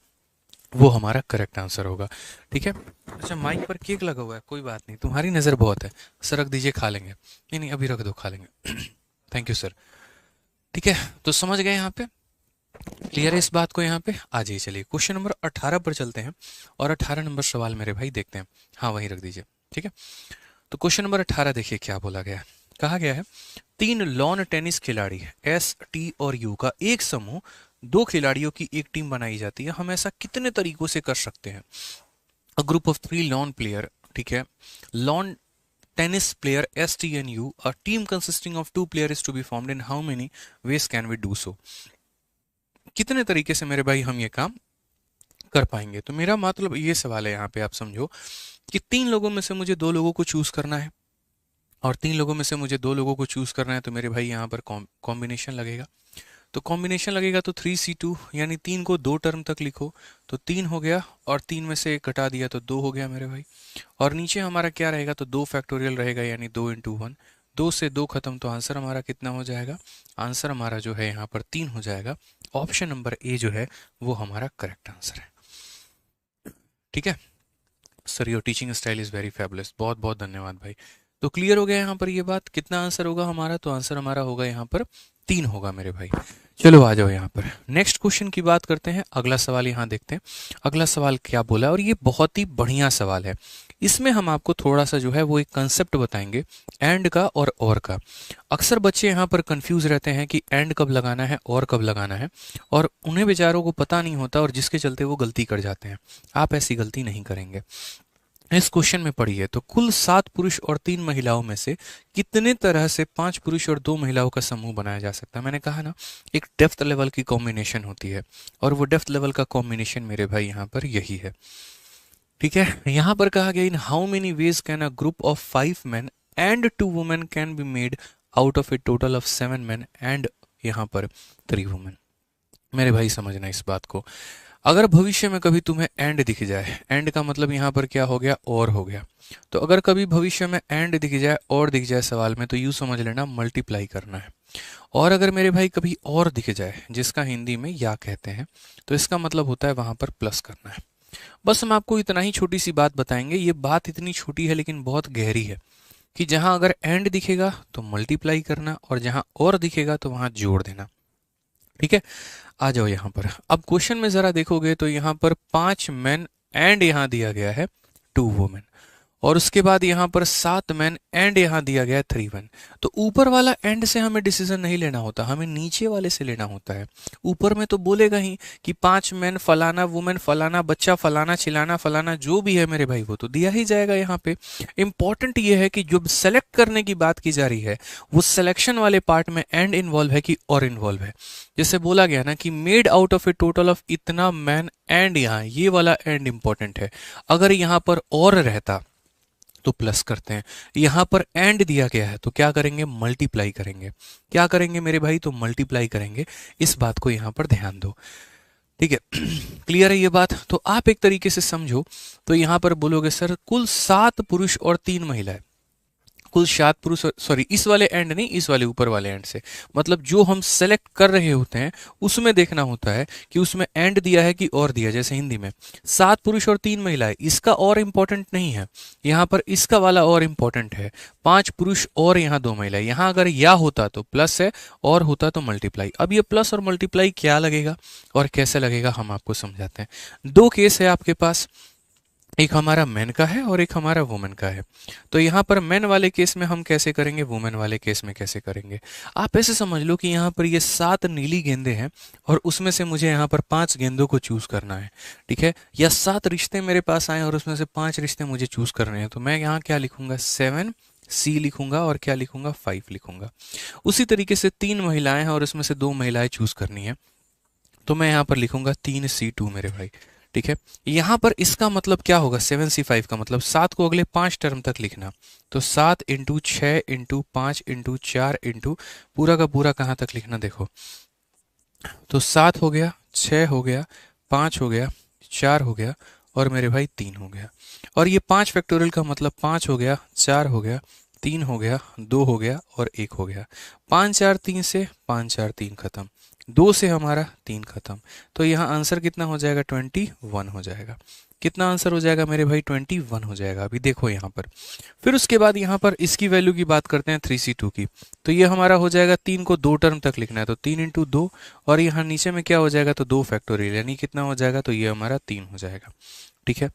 वो हमारा करेक्ट आंसर होगा। ठीक है। अच्छा, माइक पर केक लगा हुआ है, कोई बात नहीं, तुम्हारी नज़र बहुत है, सर रख दीजिए, खा लेंगे। नहीं नहीं, अभी रख दो, खा लेंगे। Thank you sir. ठीक है, तो समझ गए यहाँ पे, क्लियर है इस बात को। यहाँ पे आ जाइए, चलिए क्वेश्चन नंबर 18 पर चलते हैं और 18 नंबर सवाल मेरे भाई देखते हैं। हाँ, वहीं रख दीजिए, ठीक है। तो क्वेश्चन नंबर 18 देखिए क्या बोला गया है। कहा गया है, 3 लॉन टेनिस खिलाड़ी एस, टी और यू का एक समूह 2 खिलाड़ियों की एक टीम बनाई जाती है। हम ऐसा कितने तरीकों से कर सकते हैं। A group of 3 lawn player, ठीक है, lawn tennis player S, T and U, a team consisting of 2 player is to be formed in how many ways can we do so. कितने तरीके से मेरे भाई हम ये काम कर पाएंगे। तो मेरा मतलब ये सवाल है यहाँ पे, आप समझो कि 3 लोगों में से मुझे 2 लोगों को चूज करना है और 3 लोगों में से मुझे 2 लोगों को चूज करना है। तो मेरे भाई यहाँ पर कॉम्बिनेशन लगेगा। तो कॉम्बिनेशन लगेगा तो 3C2, यानी 3 को 2 टर्म तक लिखो। तो 3 हो गया और 3 में से 1 घटा दिया तो 2 हो गया मेरे भाई। और नीचे हमारा क्या रहेगा, तो 2 फैक्टोरियल रहेगा, यानी 2 इंटू 1। 2 से 2 खत्म, तो आंसर हमारा कितना हो जाएगा, आंसर हमारा जो है यहाँ पर 3 हो जाएगा। ऑप्शन नंबर ए जो है वो हमारा करेक्ट आंसर है। ठीक है sir, your teaching style is very fabulous, बहुत बहुत धन्यवाद भाई। तो क्लियर हो गया यहाँ पर ये बात, कितना आंसर होगा हमारा, तो आंसर हमारा होगा यहाँ पर 3 होगा मेरे भाई। चलो आ जाओ यहाँ पर, नेक्स्ट क्वेश्चन की बात करते हैं। अगला सवाल यहाँ देखते हैं, अगला सवाल क्या बोला, और ये बहुत ही बढ़िया सवाल है। इसमें हम आपको थोड़ा सा जो है वो एक कंसेप्ट बताएंगे एंड का और का। अक्सर बच्चे यहाँ पर कंफ्यूज रहते हैं कि एंड कब लगाना है और कब लगाना है, और उन्हें बेचारों को पता नहीं होता, और जिसके चलते वो गलती कर जाते हैं। आप ऐसी गलती नहीं करेंगे। इस क्वेश्चन में पढ़िए, तो कुल 7 पुरुष और 3 महिलाओं में से कितने तरह से 5 पुरुष और 2 महिलाओं का समूह बनाया जा सकता है। मैंने कहा ना, एक डेप्थ लेवल की कॉम्बिनेशन होती है, और वो डेप्थ लेवल का कॉम्बिनेशन मेरे भाई यहाँ पर यही है। ठीक है, यहाँ पर कहा गया, इन how many ways can a group of 5 men and 2 women can be made out of A total of 7 men and यहाँ पर 3 women। मेरे भाई समझना इस बात को, अगर भविष्य में कभी तुम्हें एंड दिख जाए, एंड का मतलब यहाँ पर क्या हो गया, और हो गया। तो अगर कभी भविष्य में एंड दिख जाए, और दिख जाए सवाल में, तो यूँ समझ लेना मल्टीप्लाई करना है। और अगर मेरे भाई कभी और दिख जाए, जिसका हिंदी में या कहते हैं, तो इसका मतलब होता है वहाँ पर प्लस करना है। बस हम आपको इतना ही छोटी सी बात बताएंगे। ये बात इतनी छोटी है लेकिन बहुत गहरी है, कि जहाँ अगर एंड दिखेगा तो मल्टीप्लाई करना, और जहाँ और दिखेगा तो वहाँ जोड़ देना। ठीक है, आ जाओ यहाँ पर। अब क्वेश्चन में जरा देखोगे तो यहाँ पर 5 men एंड यहाँ दिया गया है 2 women, और उसके बाद यहाँ पर 7 मैन एंड यहाँ दिया गया है 3 वन। तो ऊपर वाला एंड से हमें डिसीजन नहीं लेना होता, हमें नीचे वाले से लेना होता है। ऊपर में तो बोलेगा ही कि 5 मैन, फलाना वुमेन, फलाना बच्चा, फलाना चिलाना, फलाना जो भी है मेरे भाई वो तो दिया ही जाएगा यहाँ पे। इंपॉर्टेंट ये है कि जब सेलेक्ट करने की बात की जा रही है वो सिलेक्शन वाले पार्ट में एंड इन्वॉल्व है कि और इन्वॉल्व है। जैसे बोला गया ना कि made out of A total of इतना मैन एंड, यहाँ ये वाला एंड इंपॉर्टेंट है। अगर यहाँ पर और रहता तो प्लस करते हैं, यहां पर एंड दिया गया है तो क्या करेंगे, मल्टीप्लाई करेंगे। क्या करेंगे मेरे भाई, तो मल्टीप्लाई करेंगे। इस बात को यहां पर ध्यान दो, ठीक है। क्लियर है ये बात। तो आप एक तरीके से समझो तो यहां पर बोलोगे सर कुल 7 पुरुष और 3 महिलाएं, कुल 7 पुरुष, सॉरी इस वाले एंड नहीं, इस वाले ऊपर वाले एंड से, मतलब जो हम सेलेक्ट कर रहे होते हैं उसमें देखना होता है कि उसमें एंड दिया है कि और दिया। जैसे हिंदी में 7 पुरुष और 3 महिलाएं, इसका और इंपॉर्टेंट नहीं है, यहाँ पर इसका वाला और इंपॉर्टेंट है। 5 पुरुष और यहाँ 2 महिलाएं, यहाँ अगर या होता तो प्लस है, और होता तो मल्टीप्लाई। अब ये प्लस और मल्टीप्लाई क्या लगेगा और कैसे लगेगा हम आपको समझाते हैं। 2 केस है आपके पास, एक हमारा मैन का है और एक हमारा वुमेन का है। तो यहाँ पर मैन वाले केस में हम कैसे करेंगे, वुमेन वाले केस में कैसे करेंगे। आप ऐसे समझ लो कि यहाँ पर ये 7 नीली गेंदे हैं और उसमें से मुझे यहाँ पर 5 गेंदों को चूज करना है, ठीक है। या 7 रिश्ते मेरे पास आए और उसमें से 5 रिश्ते मुझे चूज करने हैं, तो मैं यहाँ क्या लिखूंगा, 7 सी लिखूंगा और क्या लिखूंगा, 5 लिखूंगा। उसी तरीके से 3 महिलाएं हैं और उसमें से 2 महिलाएं चूज करनी है, तो मैं यहाँ पर लिखूंगा 3C2 मेरे भाई, ठीक है। यहां पर इसका मतलब क्या होगा, 7C5 का मतलब 7 को अगले 5 टर्म तक लिखना। तो 7 इंटू 6 इंटू 5 इंटू 4 इंटू पूरा का पूरा कहां तक लिखना, देखो तो 7 हो गया, 6 हो गया, 5 हो गया, 4 हो गया और मेरे भाई 3 हो गया। और ये 5 फैक्टोरियल का मतलब 5 हो गया, 4 हो गया, 3 हो गया, 2 हो गया और 1 हो गया। 5 4 3 से 5 4 3 खत्म, 2 से हमारा 3 खत्म। तो यहाँ आंसर कितना हो जाएगा, 21 हो जाएगा। कितना आंसर हो जाएगा मेरे भाई, 21 हो जाएगा। अभी देखो यहाँ पर, फिर उसके बाद यहाँ पर इसकी वैल्यू की बात करते हैं 3C2 की। तो ये हमारा हो जाएगा, 3 को 2 टर्म तक लिखना है तो 3 इंटू 2, और यहाँ नीचे में क्या हो जाएगा, तो 2 फैक्टोरियल, यानी कितना हो जाएगा, तो ये हमारा 3 हो जाएगा, ठीक है।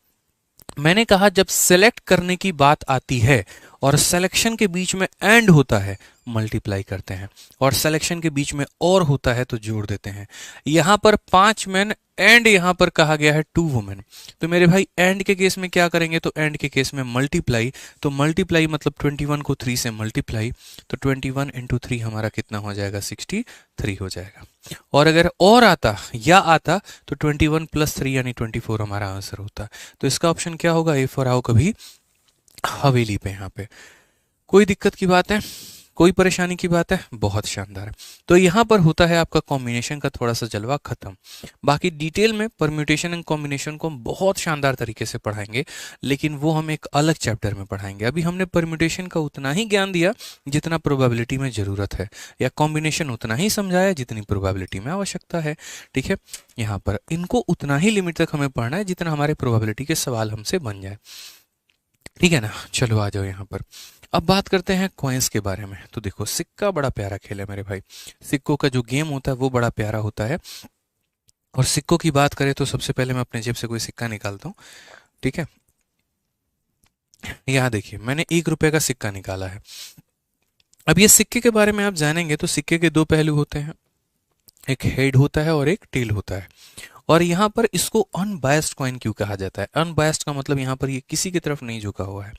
मैंने कहा जब सेलेक्ट करने की बात आती है और सिलेक्शन के बीच में एंड होता है मल्टीप्लाई करते हैं, और सिलेक्शन के बीच में और होता है तो जोड़ देते हैं। यहां पर 5 मैन एंड यहां पर कहा गया है 2 वुमेन, तो मेरे भाई एंड के केस में क्या करेंगे, तो एंड के केस में मल्टीप्लाई। तो मल्टीप्लाई मतलब 21 को 3 से मल्टीप्लाई, तो 21 इंटू 3 हमारा कितना हो जाएगा, 63 हो जाएगा। और अगर और आता या आता तो 21 प्लस 3 यानी 24 हमारा आंसर होता। तो इसका ऑप्शन क्या होगा, ए फॉर आओ कभी हवेली पे। यहाँ पे कोई दिक्कत की बात है, कोई परेशानी की बात है, बहुत शानदार। तो यहाँ पर होता है आपका कॉम्बिनेशन का थोड़ा सा जलवा खत्म। बाकी डिटेल में परम्यूटेशन एंड कॉम्बिनेशन को हम बहुत शानदार तरीके से पढ़ाएंगे, लेकिन वो हम एक अलग चैप्टर में पढ़ाएंगे। अभी हमने परम्यूटेशन का उतना ही ज्ञान दिया जितना प्रोबेबिलिटी में जरूरत है, या कॉम्बिनेशन उतना ही समझाया जितनी प्रोबेबिलिटी में आवश्यकता है, ठीक है। यहाँ पर इनको उतना ही लिमिट तक हमें पढ़ना है जितना हमारे प्रोबेबिलिटी के सवाल हमसे बन जाए, ठीक है ना। चलो आ जाओ यहाँ पर, अब बात करते हैं कॉइन्स के बारे में। तो देखो सिक्का बड़ा प्यारा खेल है मेरे भाई, सिक्कों का जो गेम होता है वो बड़ा प्यारा होता है। और सिक्कों की बात करें तो सबसे पहले मैं अपने जेब से कोई सिक्का निकालता हूँ, ठीक है। यहाँ देखिए मैंने 1 रुपए का सिक्का निकाला है। अब ये सिक्के के बारे में आप जानेंगे तो सिक्के के 2 पहलू होते हैं, एक हेड होता है और एक टेल होता है। और यहाँ पर इसको अनबायस्ड कॉइन क्यों कहा जाता है, अनबायस्ड का मतलब यहाँ पर ये किसी की तरफ नहीं झुका हुआ है,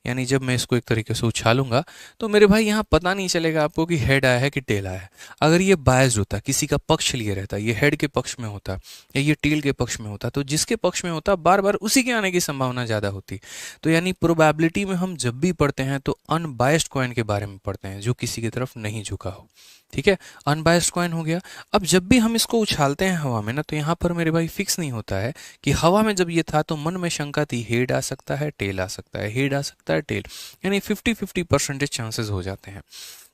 यानी जब मैं इसको एक तरीके से उछालूंगा तो मेरे भाई यहाँ पता नहीं चलेगा आपको कि हेड आया है कि टेल आया है। अगर ये बायस्ड होता, किसी का पक्ष लिए रहता, ये हेड के पक्ष में होता या ये टेल के पक्ष में होता, तो जिसके पक्ष में होता बार बार उसी के आने की संभावना ज्यादा होती। तो यानी प्रोबेबिलिटी में हम जब भी पढ़ते हैं तो अनबायस्ड कॉइन के बारे में पढ़ते हैं, जो किसी की तरफ नहीं झुका हो, ठीक है। अनबायस्ड कॉइन हो गया। अब जब भी हम इसको उछालते हैं हवा में ना, तो यहाँ पर मेरे भाई फिक्स नहीं होता है कि हवा में जब ये था तो मन में शंका थी, हेड आ सकता है, टेल आ सकता है, हेड आ सकता है, टेल, यानी 50-50% चांसेस हो जाते हैं।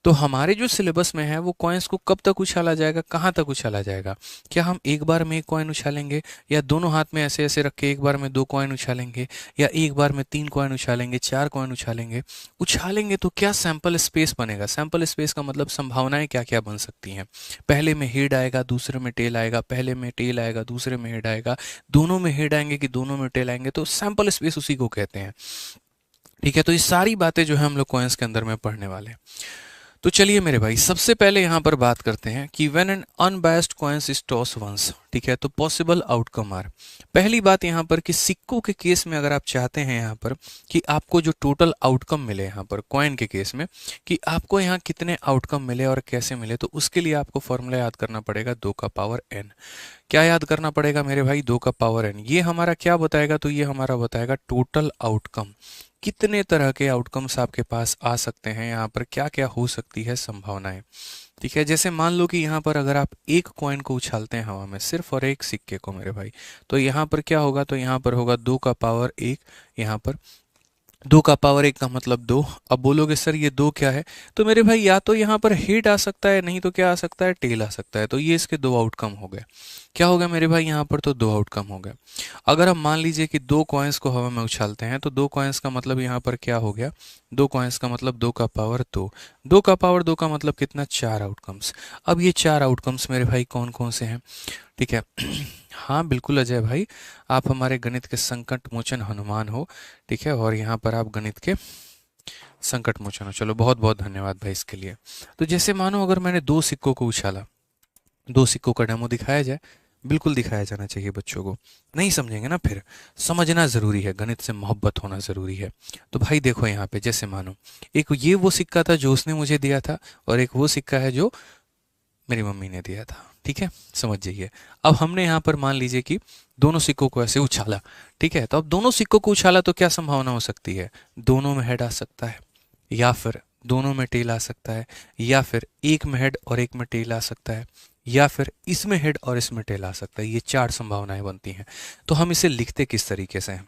तो हमारे जो सिलेबस में है वो कॉइन्स को कब तक उछाला जाएगा, कहाँ तक उछाला जाएगा, क्या हम एक बार में एक कॉइन उछालेंगे, या दोनों हाथ में ऐसे ऐसे रख के एक बार में 2 कॉइन उछालेंगे, या एक बार में 3 कॉइन उछालेंगे, 4 कॉइन उछालेंगे। उछालेंगे तो क्या सैंपल स्पेस बनेगा, सैंपल स्पेस का मतलब संभावनाएं क्या क्या बन सकती हैं। पहले में हेड आएगा, दूसरे में टेल आएगा, पहले में टेल आएगा, दूसरे में हेड आएगा, दोनों में हेड आएंगे कि दोनों में टेल आएंगे, तो सैंपल स्पेस उसी को कहते हैं। ठीक है, तो ये सारी बातें जो है हम लोग कॉइन्स के अंदर में पढ़ने वाले हैं। तो चलिए मेरे भाई, सबसे पहले यहाँ पर बात करते हैं कि when an unbiased coins is toss once, ठीक है, तो पॉसिबल आउटकम आर। पहली बात यहाँ पर कि सिक्कों के केस में अगर आप चाहते हैं यहाँ पर कि आपको जो टोटल आउटकम मिले यहाँ पर कॉइन के केस में, कि आपको यहाँ कितने आउटकम मिले और कैसे मिले, तो उसके लिए आपको फॉर्मूला याद करना पड़ेगा 2 का पावर n। क्या याद करना पड़ेगा मेरे भाई? 2 का पावर n। ये हमारा क्या बताएगा? तो ये हमारा बताएगा टोटल आउटकम, कितने तरह के आउटकम्स आपके पास आ सकते हैं, यहाँ पर क्या क्या हो सकती है संभावनाएं। ठीक है, जैसे मान लो कि यहाँ पर अगर आप एक कॉइन को उछालते हैं हवा में, सिर्फ और एक सिक्के को मेरे भाई, तो यहाँ पर क्या होगा? तो यहाँ पर होगा 2 का पावर 1। यहाँ पर 2 का पावर 1 का मतलब 2। अब बोलोगे सर ये 2 क्या है? तो मेरे भाई या तो यहाँ पर हेड आ सकता है, नहीं तो क्या आ सकता है? टेल आ सकता है। तो ये इसके 2 आउटकम हो गए। क्या हो गया मेरे भाई यहाँ पर? तो 2 आउटकम हो गए। अगर हम मान लीजिए कि 2 कॉइन्स को हवा में उछालते हैं, तो 2 कॉइन्स का मतलब यहाँ पर क्या हो गया? 2 कॉइन्स का मतलब 2 का पावर 2। 2 का पावर 2 का मतलब कितना? 4 आउटकम्स। अब ये 4 आउटकम्स मेरे भाई कौन कौन से हैं? ठीक है। हाँ बिल्कुल अजय भाई, आप हमारे गणित के संकट मोचन हनुमान हो। ठीक है, और यहाँ पर आप गणित के संकट मोचन हो। चलो बहुत बहुत धन्यवाद भाई इसके लिए। तो जैसे मानो अगर मैंने 2 सिक्कों को उछाला, 2 सिक्कों का डेमो दिखाया जाए? बिल्कुल दिखाया जाना चाहिए बच्चों को। नहीं समझेंगे ना फिर? समझना ज़रूरी है, गणित से मोहब्बत होना ज़रूरी है। तो भाई देखो यहाँ पे, जैसे मानो एक ये वो सिक्का था जो उसने मुझे दिया था, और एक वो सिक्का है जो मेरी मम्मी ने दिया था। ठीक है, समझ जाइए। अब हमने यहाँ पर मान लीजिए कि दोनों सिक्कों को ऐसे उछाला। ठीक है, तो अब दोनों सिक्कों को उछाला तो क्या संभावना हो सकती है? दोनों में हेड आ सकता है, या फिर दोनों में टेल आ सकता है, या फिर एक में हेड और एक में टेल आ सकता है, या फिर इसमें हेड और इसमें टेल आ सकता है। ये 4 संभावनाएं बनती हैं। तो हम इसे लिखते किस तरीके से हैं?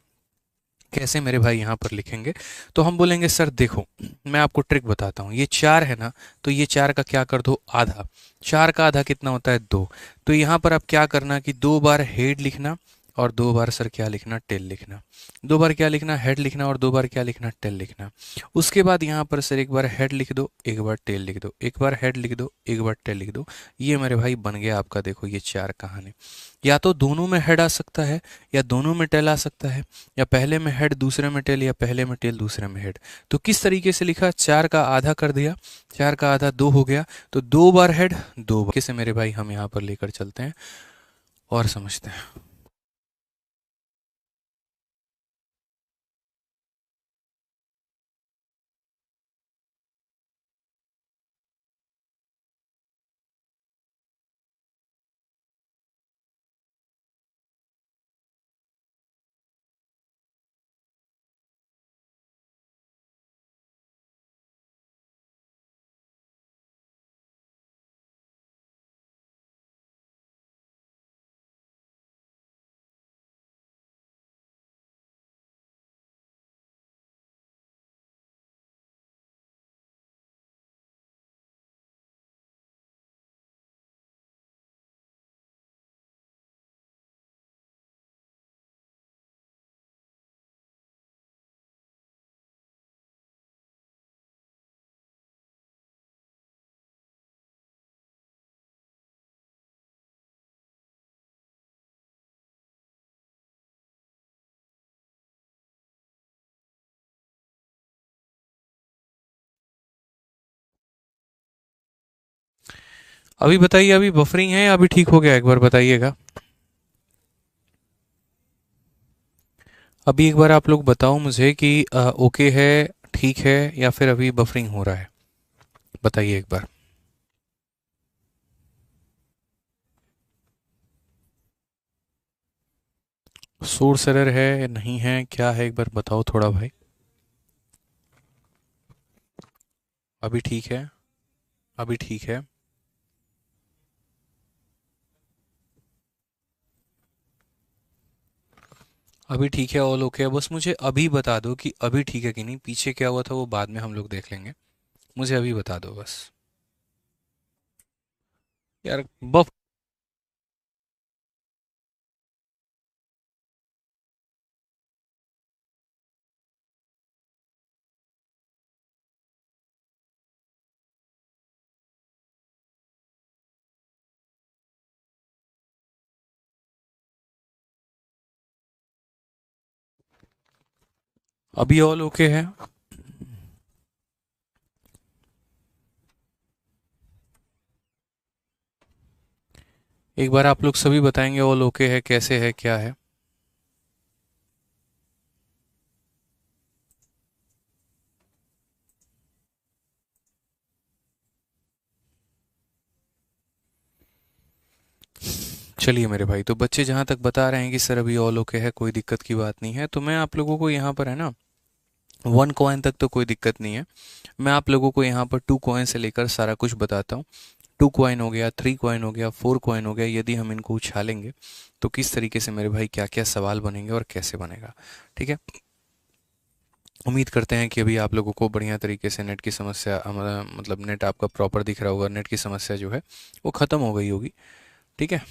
कैसे मेरे भाई यहाँ पर लिखेंगे? तो हम बोलेंगे सर देखो, मैं आपको ट्रिक बताता हूँ। ये 4 है ना, तो ये 4 का क्या कर दो? आधा। 4 का आधा कितना होता है? 2। तो यहाँ पर आप क्या करना कि 2 बार हेड लिखना, और 2 बार सर क्या लिखना? टेल लिखना। 2 बार क्या लिखना? हेड लिखना, और 2 बार क्या लिखना? टेल लिखना। उसके बाद यहाँ पर सर एक बार हेड लिख दो, एक बार टेल लिख दो, एक बार हेड लिख दो, एक बार टेल लिख दो। ये मेरे भाई बन गया आपका, देखो ये 4 कहानी। या तो दोनों में हेड आ सकता है, या दोनों में टेल आ सकता है, या पहले में हेड दूसरे में टेल, या पहले में टेल दूसरे में हेड। तो किस तरीके से लिखा? 4 का आधा कर दिया, 4 का आधा 2 हो गया, तो 2 बार हेड, 2 बार। कैसे मेरे भाई हम यहाँ पर लेकर चलते हैं और समझते हैं। अभी बताइए, अभी बफरिंग है या अभी ठीक हो गया? एक बार बताइएगा। अभी एक बार आप लोग बताओ मुझे कि ओके है, ठीक है, या फिर अभी बफरिंग हो रहा है? बताइए एक बार। सोर्स एरर है या नहीं है, क्या है? एक बार बताओ थोड़ा भाई। अभी ठीक है? अभी ठीक है? अभी ठीक है? ऑल ओके है? बस मुझे अभी बता दो कि अभी ठीक है कि नहीं। पीछे क्या हुआ था वो बाद में हम लोग देख लेंगे। मुझे अभी बता दो बस। यार बफ अभी ऑल ओके है? एक बार आप लोग सभी बताएंगे ऑल ओके है, कैसे है, क्या है? चलिए मेरे भाई, तो बच्चे जहाँ तक बता रहे हैं कि सर अभी ऑल ओके है, कोई दिक्कत की बात नहीं है, तो मैं आप लोगों को यहाँ पर है ना 1 कॉइन तक तो कोई दिक्कत नहीं है। मैं आप लोगों को यहाँ पर 2 कॉइन से लेकर सारा कुछ बताता हूँ। 2 कॉइन हो गया, 3 कॉइन हो गया, 4 कॉइन हो गया, यदि हम इनको उछालेंगे तो किस तरीके से मेरे भाई क्या क्या सवाल बनेंगे और कैसे बनेगा। ठीक है, उम्मीद करते हैं कि अभी आप लोगों को बढ़िया तरीके से नेट की समस्या मतलब नेट आपका प्रॉपर दिख रहा होगा, नेट की समस्या जो है वो ख़त्म हो गई होगी। ठीक है,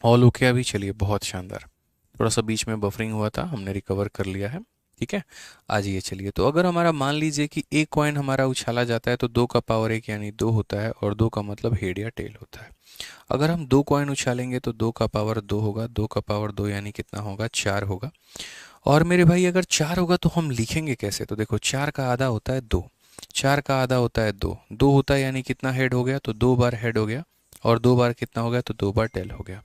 ऑल ओके अभी, चलिए बहुत शानदार। थोड़ा सा बीच में बफरिंग हुआ था, हमने रिकवर कर लिया है। ठीक है, आ जाइए। चलिए, तो अगर हमारा मान लीजिए कि 1 कॉइन हमारा उछाला जाता है तो 2 का पावर 1 यानी 2 होता है, और 2 का मतलब हेड या टेल होता है। अगर हम 2 कॉइन उछालेंगे तो 2 का पावर 2 होगा, 2 का पावर 2 यानी कितना होगा, 4 होगा। और मेरे भाई अगर 4 होगा तो हम लिखेंगे कैसे? तो देखो, 4 का आधा होता है 2, 4 का आधा होता है 2, 2 होता है यानी कितना हेड हो गया, तो 2 बार हेड हो गया, और 2 बार कितना हो गया, तो 2 बार टेल हो गया।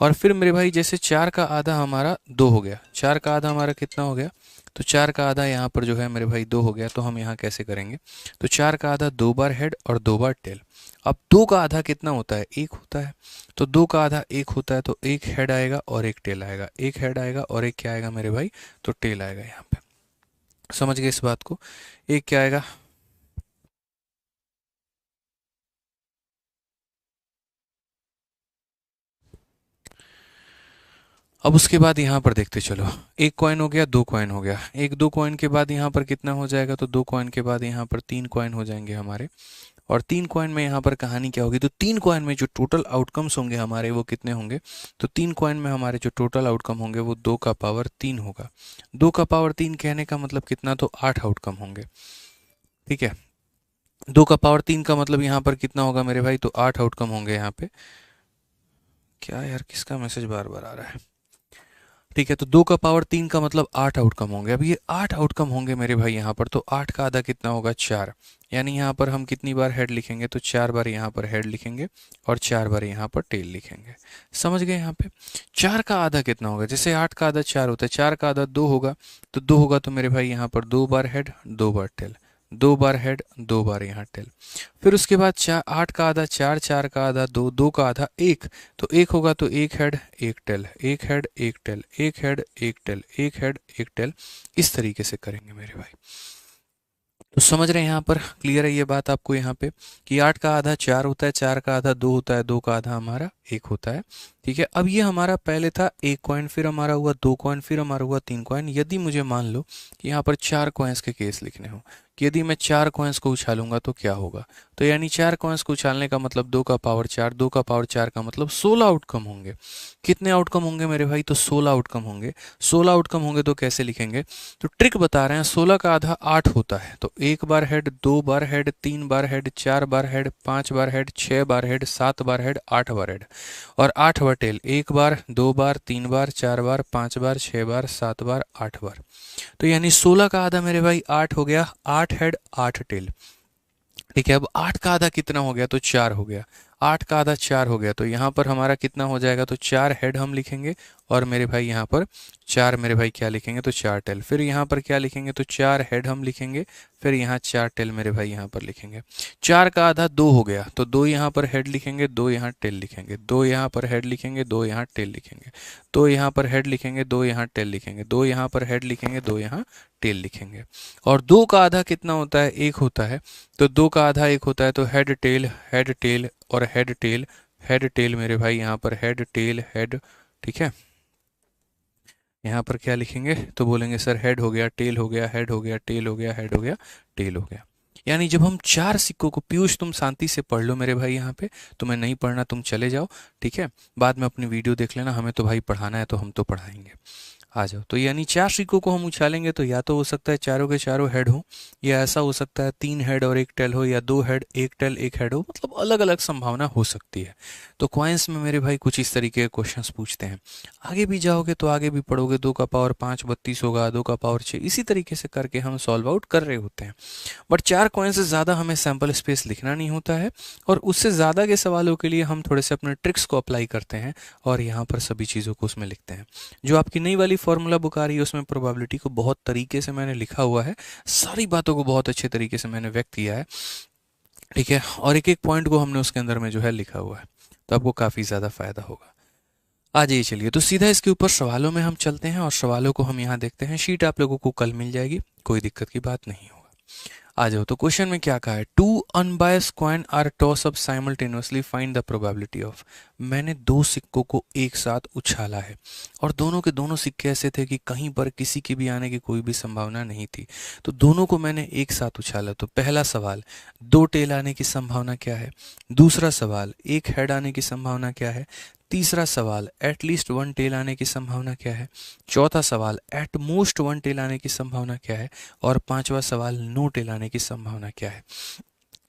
और फिर मेरे भाई जैसे 4 का आधा हमारा 2 हो गया, 4 का आधा हमारा कितना हो गया, तो 4 का आधा यहाँ पर जो है मेरे भाई 2 हो गया, तो हम यहाँ कैसे करेंगे? तो 4 का आधा 2 बार हेड और 2 बार टेल। अब 2 का आधा कितना होता है, 1 होता है, तो 2 का आधा 1 होता है, तो एक हेड आएगा और एक टेल आएगा, एक हेड आएगा और एक क्या आएगा मेरे भाई, तो टेल आएगा यहाँ पे। समझ गए इस बात को? एक क्या आएगा, अब उसके बाद यहाँ पर देखते चलो, 1 कॉइन हो गया, 2 कॉइन हो गया, एक 2 कॉइन के बाद यहाँ पर कितना हो जाएगा, तो 2 कॉइन के बाद यहाँ पर 3 कॉइन हो जाएंगे हमारे। और 3 कॉइन में यहाँ पर कहानी क्या होगी, तो 3 कॉइन में जो टोटल आउटकम्स होंगे हमारे वो कितने होंगे, तो 3 कॉइन में हमारे जो टोटल आउटकम होंगे वो 2 का पावर 3 होगा। 2 का पावर 3 कहने का मतलब कितना, तो 8 आउटकम होंगे। ठीक है, 2 का पावर 3 का मतलब यहाँ पर कितना होगा मेरे भाई, तो 8 आउटकम होंगे यहाँ पे। क्या यार, किसका मैसेज बार बार आ रहा है? ठीक है, तो 2 का पावर 3 का मतलब 8 आउटकम होंगे। अब ये 8 आउटकम होंगे मेरे भाई यहाँ पर, तो 8 का आधा कितना होगा, 4। यानी यहाँ पर हम कितनी बार हेड लिखेंगे, तो 4 बार यहाँ पर हेड लिखेंगे और 4 बार यहाँ पर टेल लिखेंगे। समझ गए यहाँ पे? 4 का आधा कितना होगा, जैसे 8 का आधा 4 होता है, 4 का आधा 2 होगा, तो 2 होगा तो मेरे भाई यहाँ पर 2 बार हेड 2 बार टेल, 2 बार हेड 2 बार यहाँ टेल। फिर उसके बाद 8 का आधा 4, 4 का आधा 2, 2 का आधा 1, तो 1 होगा तो एक हेड एक टेल, एक हेड एक टेल, एक हेड एक टेल, एक हेड एक टेल। इस तरीके से करेंगे मेरे भाई। तो समझ रहे हैं यहाँ पर? क्लियर है ये बात आपको यहाँ पे, कि 8 का आधा 4 होता है, 4 का आधा 2 होता है, 2 का आधा हमारा 1 होता है। ठीक है, अब ये हमारा पहले था 1 कॉइन, फिर हमारा हुआ 2 कॉइन, फिर हमारा हुआ 3 कॉइन। यदि मुझे मान लो कि यहाँ पर 4 कॉइन्स के केस लिखने हो, कि यदि मैं 4 कॉइन्स को उछालूंगा तो क्या होगा, तो यानी 4 कॉइन्स को उछालने का मतलब 2 का पावर 4, 2 का पावर 4 का मतलब 16 आउटकम होंगे। कितने आउटकम होंगे मेरे भाई, तो 16 आउटकम होंगे। 16 आउटकम होंगे तो कैसे लिखेंगे, तो ट्रिक बता रहे हैं, 16 का आधा 8 होता है, तो 1 बार हेड, 2 बार हेड, 3 बार हेड, 4 बार हेड, 5 बार हेड, 6 बार हेड, 7 बार हेड, 8 बार हेड, और 8 बार टेल। 1 बार, 2 बार, 3 बार, 4 बार, 5 बार, 6 बार, 7 बार, 8 बार। तो यानी 16 का आधा मेरे भाई 8 हो गया, 8 हेड 8 टेल। ठीक है, अब 8 का आधा कितना हो गया, तो 4 हो गया। 8 का आधा 4 हो गया, तो यहाँ पर हमारा कितना हो जाएगा, तो 4 हेड हम लिखेंगे, और मेरे भाई यहाँ पर 4 मेरे भाई क्या लिखेंगे, तो 4 टेल। फिर यहाँ पर क्या लिखेंगे, तो 4 हेड हम लिखेंगे, फिर यहाँ 4 टेल मेरे भाई यहाँ पर लिखेंगे। 4 का आधा 2 हो गया, तो 2 यहाँ पर हेड लिखेंगे, 2 यहाँ टेल लिखेंगे, 2 यहाँ पर हेड लिखेंगे, 2 यहाँ टेल लिखेंगे, 2 यहाँ पर हेड लिखेंगे, 2 यहाँ टेल लिखेंगे, 2 यहाँ पर हेड लिखेंगे, 2 यहाँ टेल लिखेंगे। और 2 का आधा कितना होता है, 1 होता है, तो 2 का आधा 1 होता है, तो हेड टेल और हेड टेल, हेड टेल मेरे भाई यहाँ पर हेड टेल हेड। ठीक है, यहाँ पर क्या लिखेंगे, तो बोलेंगे सर हेड हो गया, टेल हो गया, हेड हो गया, टेल हो गया, हेड हो गया, टेल हो गया। यानी जब हम 4 सिक्कों को, पीयूष तुम शांति से पढ़ लो मेरे भाई, यहाँ पे तुम्हें नहीं पढ़ना तुम चले जाओ। ठीक है, बाद में अपनी वीडियो देख लेना, हमें तो भाई पढ़ाना है तो हम तो पढ़ाएंगे। आ जाओ। तो यानी 4 सिक्कों को हम उछालेंगे तो या तो हो सकता है चारों के चारों हेड हो, या ऐसा हो सकता है 3 हेड और 1 टेल हो, या 2 हेड 1 टेल 1 हेड हो, मतलब अलग अलग संभावना हो सकती है। तो कॉइन्स में मेरे भाई कुछ इस तरीके के क्वेश्चंस पूछते हैं। आगे भी जाओगे तो आगे भी पढ़ोगे, 2 का पावर 5 32 होगा, 2 का पावर 6, इसी तरीके से करके हम सॉल्व आउट कर रहे होते हैं। बट 4 कॉइन से ज़्यादा हमें सैम्पल स्पेस लिखना नहीं होता है, और उससे ज़्यादा के सवालों के लिए हम थोड़े से अपने ट्रिक्स को अप्लाई करते हैं और यहाँ पर सभी चीज़ों को उसमें लिखते हैं। जो आपकी नई वाली फॉर्मूला बुक आ रही है उसमें प्रोबेबिलिटी को बहुत तरीके से मैंने लिखा हुआ है, सारी बातों को बहुत अच्छे तरीके से मैंने व्यक्त किया है, ठीक है, और एक एक पॉइंट को हमने उसके अंदर में जो है लिखा हुआ है, तो आपको काफ़ी ज़्यादा फायदा होगा। आ जाइए, चलिए तो सीधा इसके ऊपर सवालों में हम चलते हैं, और सवालों को हम यहाँ देखते हैं। शीट आप लोगों को कल मिल जाएगी, कोई दिक्कत की बात नहीं होगा। आ जाओ, तो क्वेश्चन में क्या कहा है, 2 unbiased coin are toss up simultaneously, find the probability of. मैंने 2 सिक्कों को एक साथ उछाला है, और दोनों के दोनों सिक्के ऐसे थे कि कहीं पर किसी की भी आने की कोई भी संभावना नहीं थी, तो दोनों को मैंने एक साथ उछाला। तो पहला सवाल, 2 टेल आने की संभावना क्या है? दूसरा सवाल, 1 हेड आने की संभावना क्या है? तीसरा सवाल, एटलीस्ट 1 टेल आने की संभावना क्या है? चौथा सवाल, एट मोस्ट 1 टेल आने की संभावना क्या है? और पांचवा सवाल, नो टेल आने की संभावना क्या है?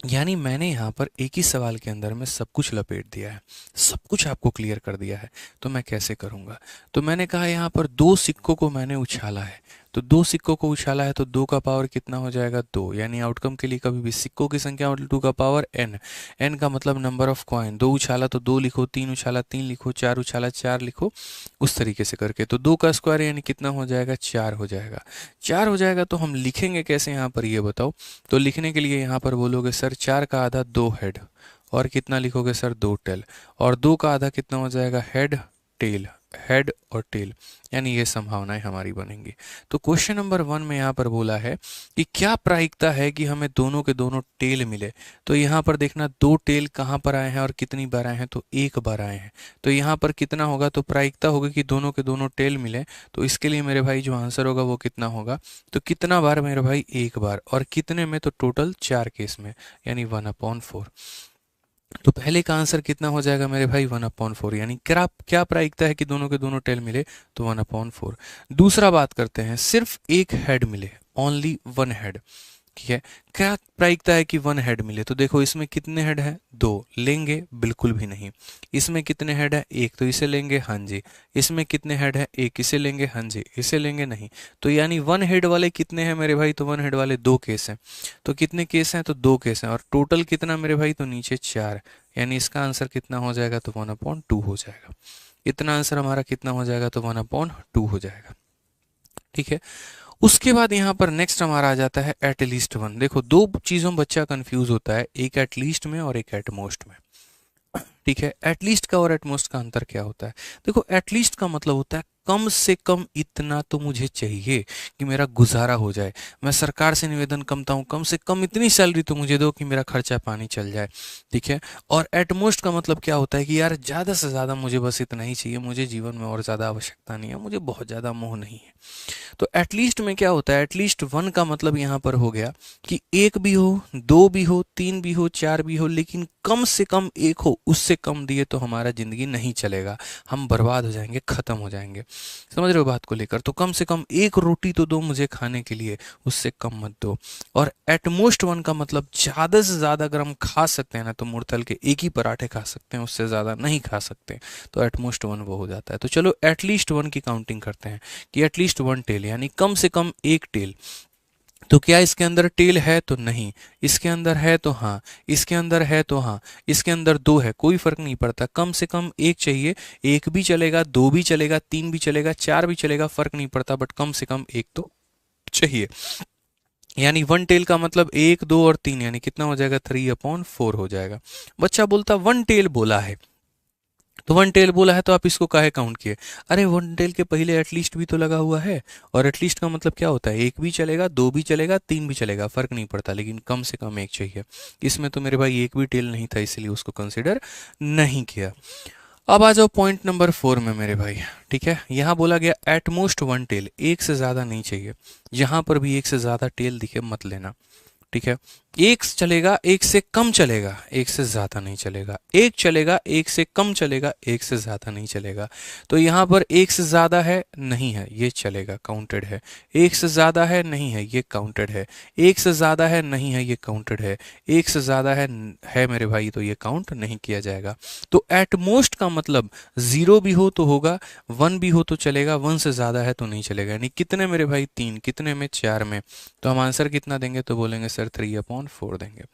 यानी मैंने यहाँ पर एक ही सवाल के अंदर में सब कुछ लपेट दिया है, सब कुछ आपको क्लियर कर दिया है। तो मैं कैसे करूँगा? तो मैंने कहा यहाँ पर 2 सिक्कों को मैंने उछाला है, तो 2 सिक्कों को उछाला है तो 2 का पावर कितना हो जाएगा? 2। यानी आउटकम के लिए कभी भी सिक्कों की संख्या मतलब 2 का पावर n, n का मतलब नंबर ऑफ कॉइन। 2 उछाला तो 2 लिखो, 3 उछाला 3 लिखो, 4 उछाला 4 लिखो, उस तरीके से करके। तो 2 का स्क्वायर यानी कितना हो जाएगा? 4 हो जाएगा। 4 हो जाएगा तो हम लिखेंगे कैसे यहाँ पर, ये बताओ? तो लिखने के लिए यहाँ पर बोलोगे सर 4 का आधा 2 हेड, और कितना लिखोगे सर? 2 टेल, और 2 का आधा कितना हो जाएगा? हेड टेल, हेड और टेल, यानी ये संभावनाएं हमारी बनेंगी। तो क्वेश्चन नंबर 1 में यहाँ पर बोला है कि क्या प्रायिकता है कि हमें दोनों के दोनों टेल मिले। तो यहाँ पर देखना 2 टेल कहाँ पर आए हैं और कितनी बार आए हैं? तो 1 बार आए हैं। तो यहाँ पर कितना होगा? तो प्रायिकता होगी कि दोनों के दोनों टेल मिले, तो इसके लिए मेरे भाई जो आंसर होगा वो कितना होगा? तो कितना बार मेरे भाई? 1 बार। और कितने में? तो टोटल 4 केस में, यानी 1/4। तो पहले का आंसर कितना हो जाएगा मेरे भाई? 1/4। यानी क्या प्रायिकता है कि दोनों के दोनों टेल मिले? तो 1/4। दूसरा बात करते हैं, सिर्फ एक हेड मिले, ओनली 1 हेड, ठीक है। क्या प्रायिकता है कि 1 हेड मिले? तो देखो इसमें कितने हेड है? 2, लेंगे? बिल्कुल भी नहीं। इसमें कितने हेड है? 1, तो इसे लेंगे? हाँ जी। इसमें कितने हेड है? 1, इसे लेंगे? हाँ जी। इसे लेंगे? नहीं। तो यानी 1 हेड वाले कितने हैं मेरे भाई? तो 1 हेड वाले 2 केस हैं। तो कितने केस हैं? तो 2 केस हैं, और टोटल कितना मेरे भाई? तो नीचे 4, यानी इसका आंसर कितना हो जाएगा? तो 1/2 हो जाएगा। इतना आंसर हमारा कितना हो जाएगा? तो 1/2 हो जाएगा, ठीक है। उसके बाद यहाँ पर नेक्स्ट हमारा आ जाता है एटलीस्ट 1। देखो 2 चीज़ों में बच्चा कंफ्यूज होता है, एक एटलीस्ट में और एक एटमोस्ट में, ठीक है। एटलीस्ट का और एटमोस्ट का अंतर क्या होता है? देखो एटलीस्ट का मतलब होता है कम से कम इतना तो मुझे चाहिए कि मेरा गुजारा हो जाए। मैं सरकार से निवेदन करता हूँ, कम से कम इतनी सैलरी तो मुझे दो कि मेरा खर्चा पानी चल जाए, ठीक है। और एटमोस्ट का मतलब क्या होता है कि यार ज़्यादा से ज़्यादा मुझे बस इतना ही चाहिए, मुझे जीवन में और ज़्यादा आवश्यकता नहीं है, मुझे बहुत ज़्यादा मोह नहीं है। तो एटलीस्ट में क्या होता है? एटलीस्ट 1 का मतलब यहाँ पर हो गया कि 1 भी हो, 2 भी हो, 3 भी हो, 4 भी हो, लेकिन कम से कम 1 हो। उससे कम दिए तो हमारा ज़िंदगी नहीं चलेगा, हम बर्बाद हो जाएंगे, ख़त्म हो जाएंगे। समझ रहे हो बात को लेकर? तो कम से कम 1 रोटी तो दो मुझे खाने के लिए, उससे कम मत दो। और एटमोस्ट 1 का मतलब ज़्यादा से ज़्यादा अगर हम खा सकते हैं ना, तो मुर्तल के 1 ही पराठे खा सकते हैं, उससे ज़्यादा नहीं खा सकते। तो एटमोस्ट 1 वो हो जाता है। तो चलो एटलीस्ट 1 की काउंटिंग करते हैं कि एटलीस्ट 1 टेल, यानी कम से कम 1 टेल। तो क्या इसके अंदर टेल है? तो नहीं। इसके अंदर है? तो हाँ। इसके अंदर है? तो हाँ। इसके अंदर 2 है, कोई फर्क नहीं पड़ता, कम से कम 1 चाहिए। 1 भी चलेगा, 2 भी चलेगा, 3 भी चलेगा, 4 भी चलेगा, फर्क नहीं पड़ता, बट कम से कम 1 तो चाहिए। यानी 1 टेल का मतलब 1, 2 और 3, यानी कितना हो जाएगा? 3/4 हो जाएगा। बच्चा बोलता 1 टेल बोला है, तो 1 टेल बोला है तो आप इसको काहे काउंट किए? अरे 1 टेल के पहले एटलीस्ट भी तो लगा हुआ है, और एटलीस्ट का मतलब क्या होता है? 1 भी चलेगा, 2 भी चलेगा, 3 भी चलेगा, फर्क नहीं पड़ता, लेकिन कम से कम 1 चाहिए। इसमें तो मेरे भाई 1 भी टेल नहीं था, इसलिए उसको कंसिडर नहीं किया। अब आ जाओ पॉइंट नंबर 4 में मेरे भाई, ठीक है। यहाँ बोला गया एटमोस्ट 1 टेल, 1 से ज़्यादा नहीं चाहिए। यहाँ पर भी 1 से ज़्यादा टेल दिखे मत लेना, ठीक है। एक चलेगा, एक से कम चलेगा, एक से ज्यादा नहीं चलेगा। एक चलेगा, एक से कम चलेगा, एक से ज्यादा नहीं चलेगा। तो यहाँ पर एक से ज्यादा है, नहीं है, ये चलेगा, काउंटेड है। एक से ज्यादा है, नहीं है, ये काउंटेड है। एक से ज्यादा है, नहीं है, ये काउंटेड है। एक से ज्यादा है मेरे भाई, तो ये काउंट नहीं किया जाएगा। तो एट मोस्ट का मतलब 0 भी हो तो होगा, 1 भी हो तो चलेगा, 1 से ज्यादा है तो नहीं चलेगा। यानी कितने मेरे भाई, 3, कितने में, 4 में। तो हम आंसर कितना देंगे, तो बोलेंगे सर 3/4 देंगे।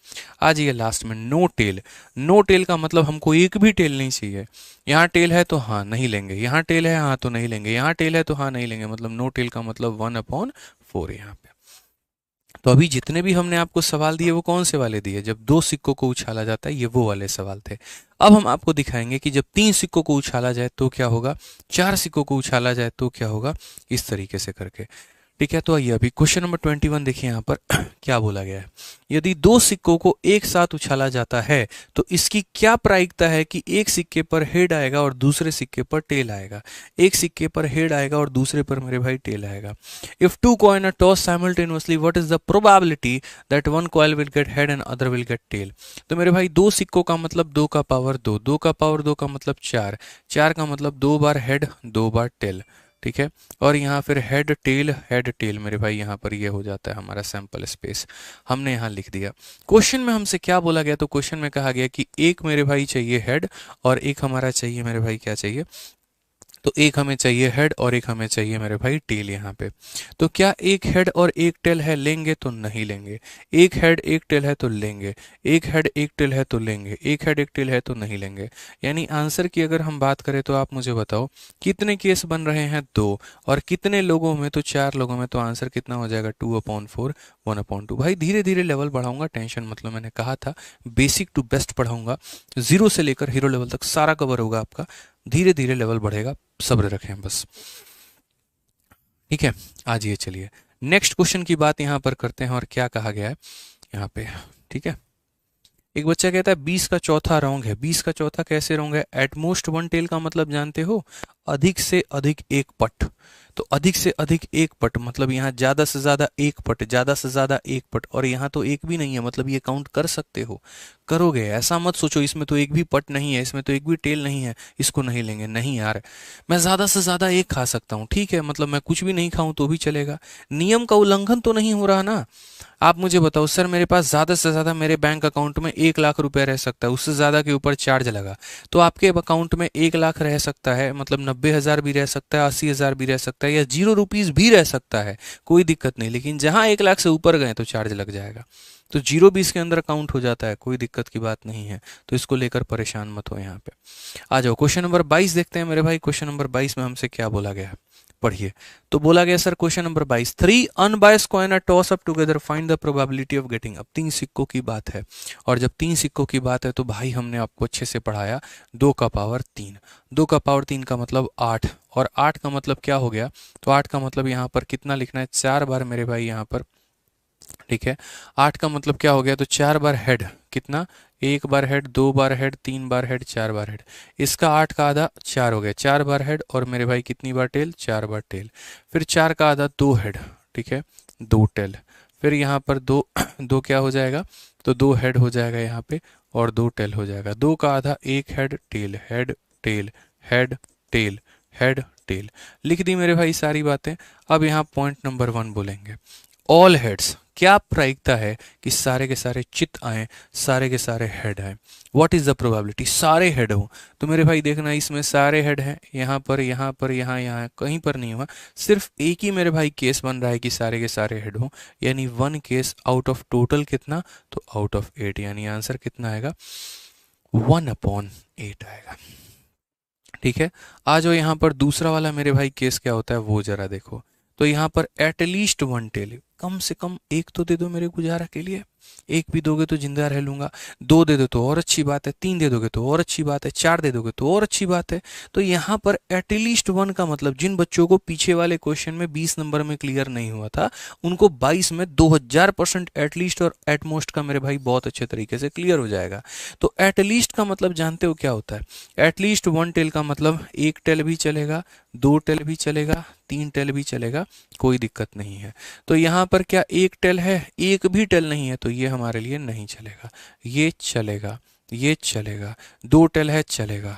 आ जाइए लास्ट में, नो टेल। नो टेल का मतलब हमको एक भी टेल नहीं चाहिए। यहाँ टेल है तो हाँ नहीं लेंगे, यहाँ टेल है हाँ तो नहीं लेंगे, यहाँ टेल है तो हाँ नहीं लेंगे, मतलब नो टेल का मतलब 1/4 यहाँ पे। तो अभी जितने भी हमने आपको सवाल दिए वो कौन से वाले दिए, जब 2 सिक्कों को उछाला जाता है, ये वो वाले सवाल थे। अब हम आपको दिखाएंगे कि जब 3 सिक्कों को उछाला जाए तो क्या होगा, 4 सिक्कों को उछाला जाए तो क्या होगा, इस तरीके से करके। ठीक है, तो आइए अभी क्वेश्चन नंबर 21 देखिए यहाँ पर क्या बोला गया है। यदि 2 सिक्कों को एक साथ उछाला जाता है तो इसकी क्या प्रायिकता है कि एक सिक्के पर हेड आएगा और दूसरे सिक्के पर टेल आएगा। एक सिक्के पर हेड आएगा और दूसरे पर मेरे भाई टेल आएगा। If 2 coin are toss simultaneously what is the probability that 1 coin will get head and other will get tail. तो मेरे भाई 2 सिक्कों का मतलब 2 का पावर 2, 2 का पावर 2 का मतलब 4, 4 का मतलब 2 बार हेड 2 बार टेल। ठीक है, और यहाँ फिर हेड टेल मेरे भाई, यहाँ पर ये हो जाता है हमारा सैंपल स्पेस, हमने यहाँ लिख दिया। क्वेश्चन में हमसे क्या बोला गया, तो क्वेश्चन में कहा गया कि एक मेरे भाई चाहिए हेड और एक हमारा चाहिए मेरे भाई क्या चाहिए, तो एक हमें चाहिए हेड और एक हमें चाहिए मेरे भाई टेल यहाँ पे। तो क्या एक हेड और एक टेल है, लेंगे तो नहीं लेंगे। एक हेड एक टेल है तो लेंगे, एक हेड एक टेल है तो लेंगे, एक हेड एक टेल है तो नहीं लेंगे। यानी आंसर की अगर हम बात करें तो आप मुझे बताओ कितने केस बन रहे हैं, 2, और कितने लोगों में, तो 4 लोगों में। तो आंसर कितना हो जाएगा, 2/4 1/2। भाई धीरे धीरे लेवल बढ़ाऊंगा, टेंशन मतलब, मैंने कहा था बेसिक टू बेस्ट पढ़ाऊंगा, 0 से लेकर हीरो लेवल तक सारा कवर होगा आपका, धीरे धीरे लेवल बढ़ेगा, सब्र रखें बस। ठीक है, आज ये चलिए नेक्स्ट क्वेश्चन की बात यहाँ पर करते हैं, और क्या कहा गया है यहाँ पे। ठीक है, एक बच्चा कहता है 20 का चौथा रॉन्ग है। 20 का चौथा कैसे रॉन्ग है, एटमोस्ट 1 टेल का मतलब जानते हो, अधिक से अधिक एक पट। तो अधिक से अधिक एक पट मतलब यहाँ ज्यादा से ज्यादा एक पट, ज्यादा से ज्यादा एक पट, और यहाँ तो एक भी नहीं है, मतलब ये काउंट कर सकते हो, करोगे। ऐसा मत सोचो इसमें तो एक भी पट नहीं है, इसमें तो एक भी टेल नहीं है, इसको नहीं लेंगे। नहीं यार, मैं ज्यादा से ज्यादा एक खा सकता हूँ, ठीक है, मतलब मैं कुछ भी नहीं खाऊं तो भी चलेगा। नियम का उल्लंघन तो नहीं हो रहा ना। आप मुझे बताओ सर, मेरे पास ज्यादा से ज्यादा मेरे बैंक अकाउंट में 1 लाख रुपए रह सकता है, उससे ज्यादा के ऊपर चार्ज लगा तो आपके अकाउंट में 1 लाख रह सकता है, मतलब 90,000 भी रह सकता है, 80,000 भी रह सकता है, या 0 रुपीज भी रह सकता है, कोई दिक्कत नहीं। लेकिन जहां 1 लाख से ऊपर गए तो चार्ज लग जाएगा। तो 0 भी इसके अंदर काउंट हो जाता है, कोई दिक्कत की बात नहीं है। तो इसको लेकर परेशान मत हो। यहाँ पे आ जाओ, क्वेश्चन नंबर 22 देखते हैं मेरे भाई। क्वेश्चन नंबर 22 में हमसे क्या बोला गया है, पढ़िए। तो बोला गया sir question number 22, 3 unbiased coin are toss up together, find the probability of getting. अब 3 सिक्कों की बात है, और जब 3 सिक्कों की बात है तो भाई हमने आपको अच्छे से पढ़ाया, 2 का पावर 3, 2 का पावर 3 का मतलब 8, और 8 का मतलब क्या हो गया, तो 8 का मतलब यहाँ पर कितना लिखना है, 4 बार मेरे भाई यहाँ पर। ठीक है, 8 का मतलब क्या हो गया, तो 4 बार हेड, कितना, 1 बार हेड, 2 बार हेड, 3 बार हेड, 4 बार हेड। इसका 8 का आधा 4 हो गया, 4 बार हेड, और मेरे भाई कितनी बार टेल, 4 बार टेल। फिर 4 का आधा 2 हेड, ठीक है, 2 टेल। फिर यहाँ पर 2 2 क्या हो जाएगा, तो 2 हेड हो जाएगा यहाँ पे, और 2 टेल हो जाएगा। 2 का आधा 1 head tail, head tail, head tail, head tell. लिख दी मेरे भाई सारी बातें। अब यहाँ पॉइंट नंबर 1 बोलेंगे, ऑल हेड्स। क्या प्रायिकता है कि सारे के सारे चित आए, सारे के सारे हेड आए। व्हाट इज द प्रोबेबिलिटी, सारे हेड हो। तो मेरे भाई देखना, इसमें सारे हेड हैं, यहाँ पर, यहाँ पर, यहाँ, यहाँ, कहीं पर नहीं हुआ। सिर्फ एक ही मेरे भाई केस बन रहा है कि सारे के सारे हेड हो, यानी 1 केस आउट ऑफ टोटल कितना, तो आउट ऑफ 8, यानी आंसर कितना आएगा, 1/8 आएगा। ठीक है, आ जाओ यहाँ पर दूसरा वाला मेरे भाई केस क्या होता है वो जरा देखो। तो यहाँ पर एटलीस्ट 1 टेल, कम से कम एक तो दे दो मेरे गुजारा के लिए। एक भी दोगे तो जिंदा रह लूंगा, 2 दे दो तो और अच्छी बात है, 3 दे दोगे तो और अच्छी बात है, 4 दे दोगे तो और अच्छी बात है। तो यहाँ पर एटलीस्ट 1 का मतलब, जिन बच्चों को पीछे वाले क्वेश्चन में 20 नंबर में क्लियर नहीं हुआ था, उनको 22 में 2000% एटलीस्ट और एटमोस्ट का मेरे भाई बहुत अच्छे तरीके से क्लियर हो जाएगा। तो एटलीस्ट का मतलब जानते हो क्या होता है, एटलीस्ट 1 टेल का मतलब 1 टेल भी चलेगा, 2 टेल भी चलेगा, 3 टेल भी चलेगा, कोई दिक्कत नहीं है। तो यहाँ पर क्या 1 टेल है, एक भी टेल नहीं है, तो ये हमारे लिए नहीं चलेगा। ये चलेगा, ये चलेगा, 2 टेल है चलेगा,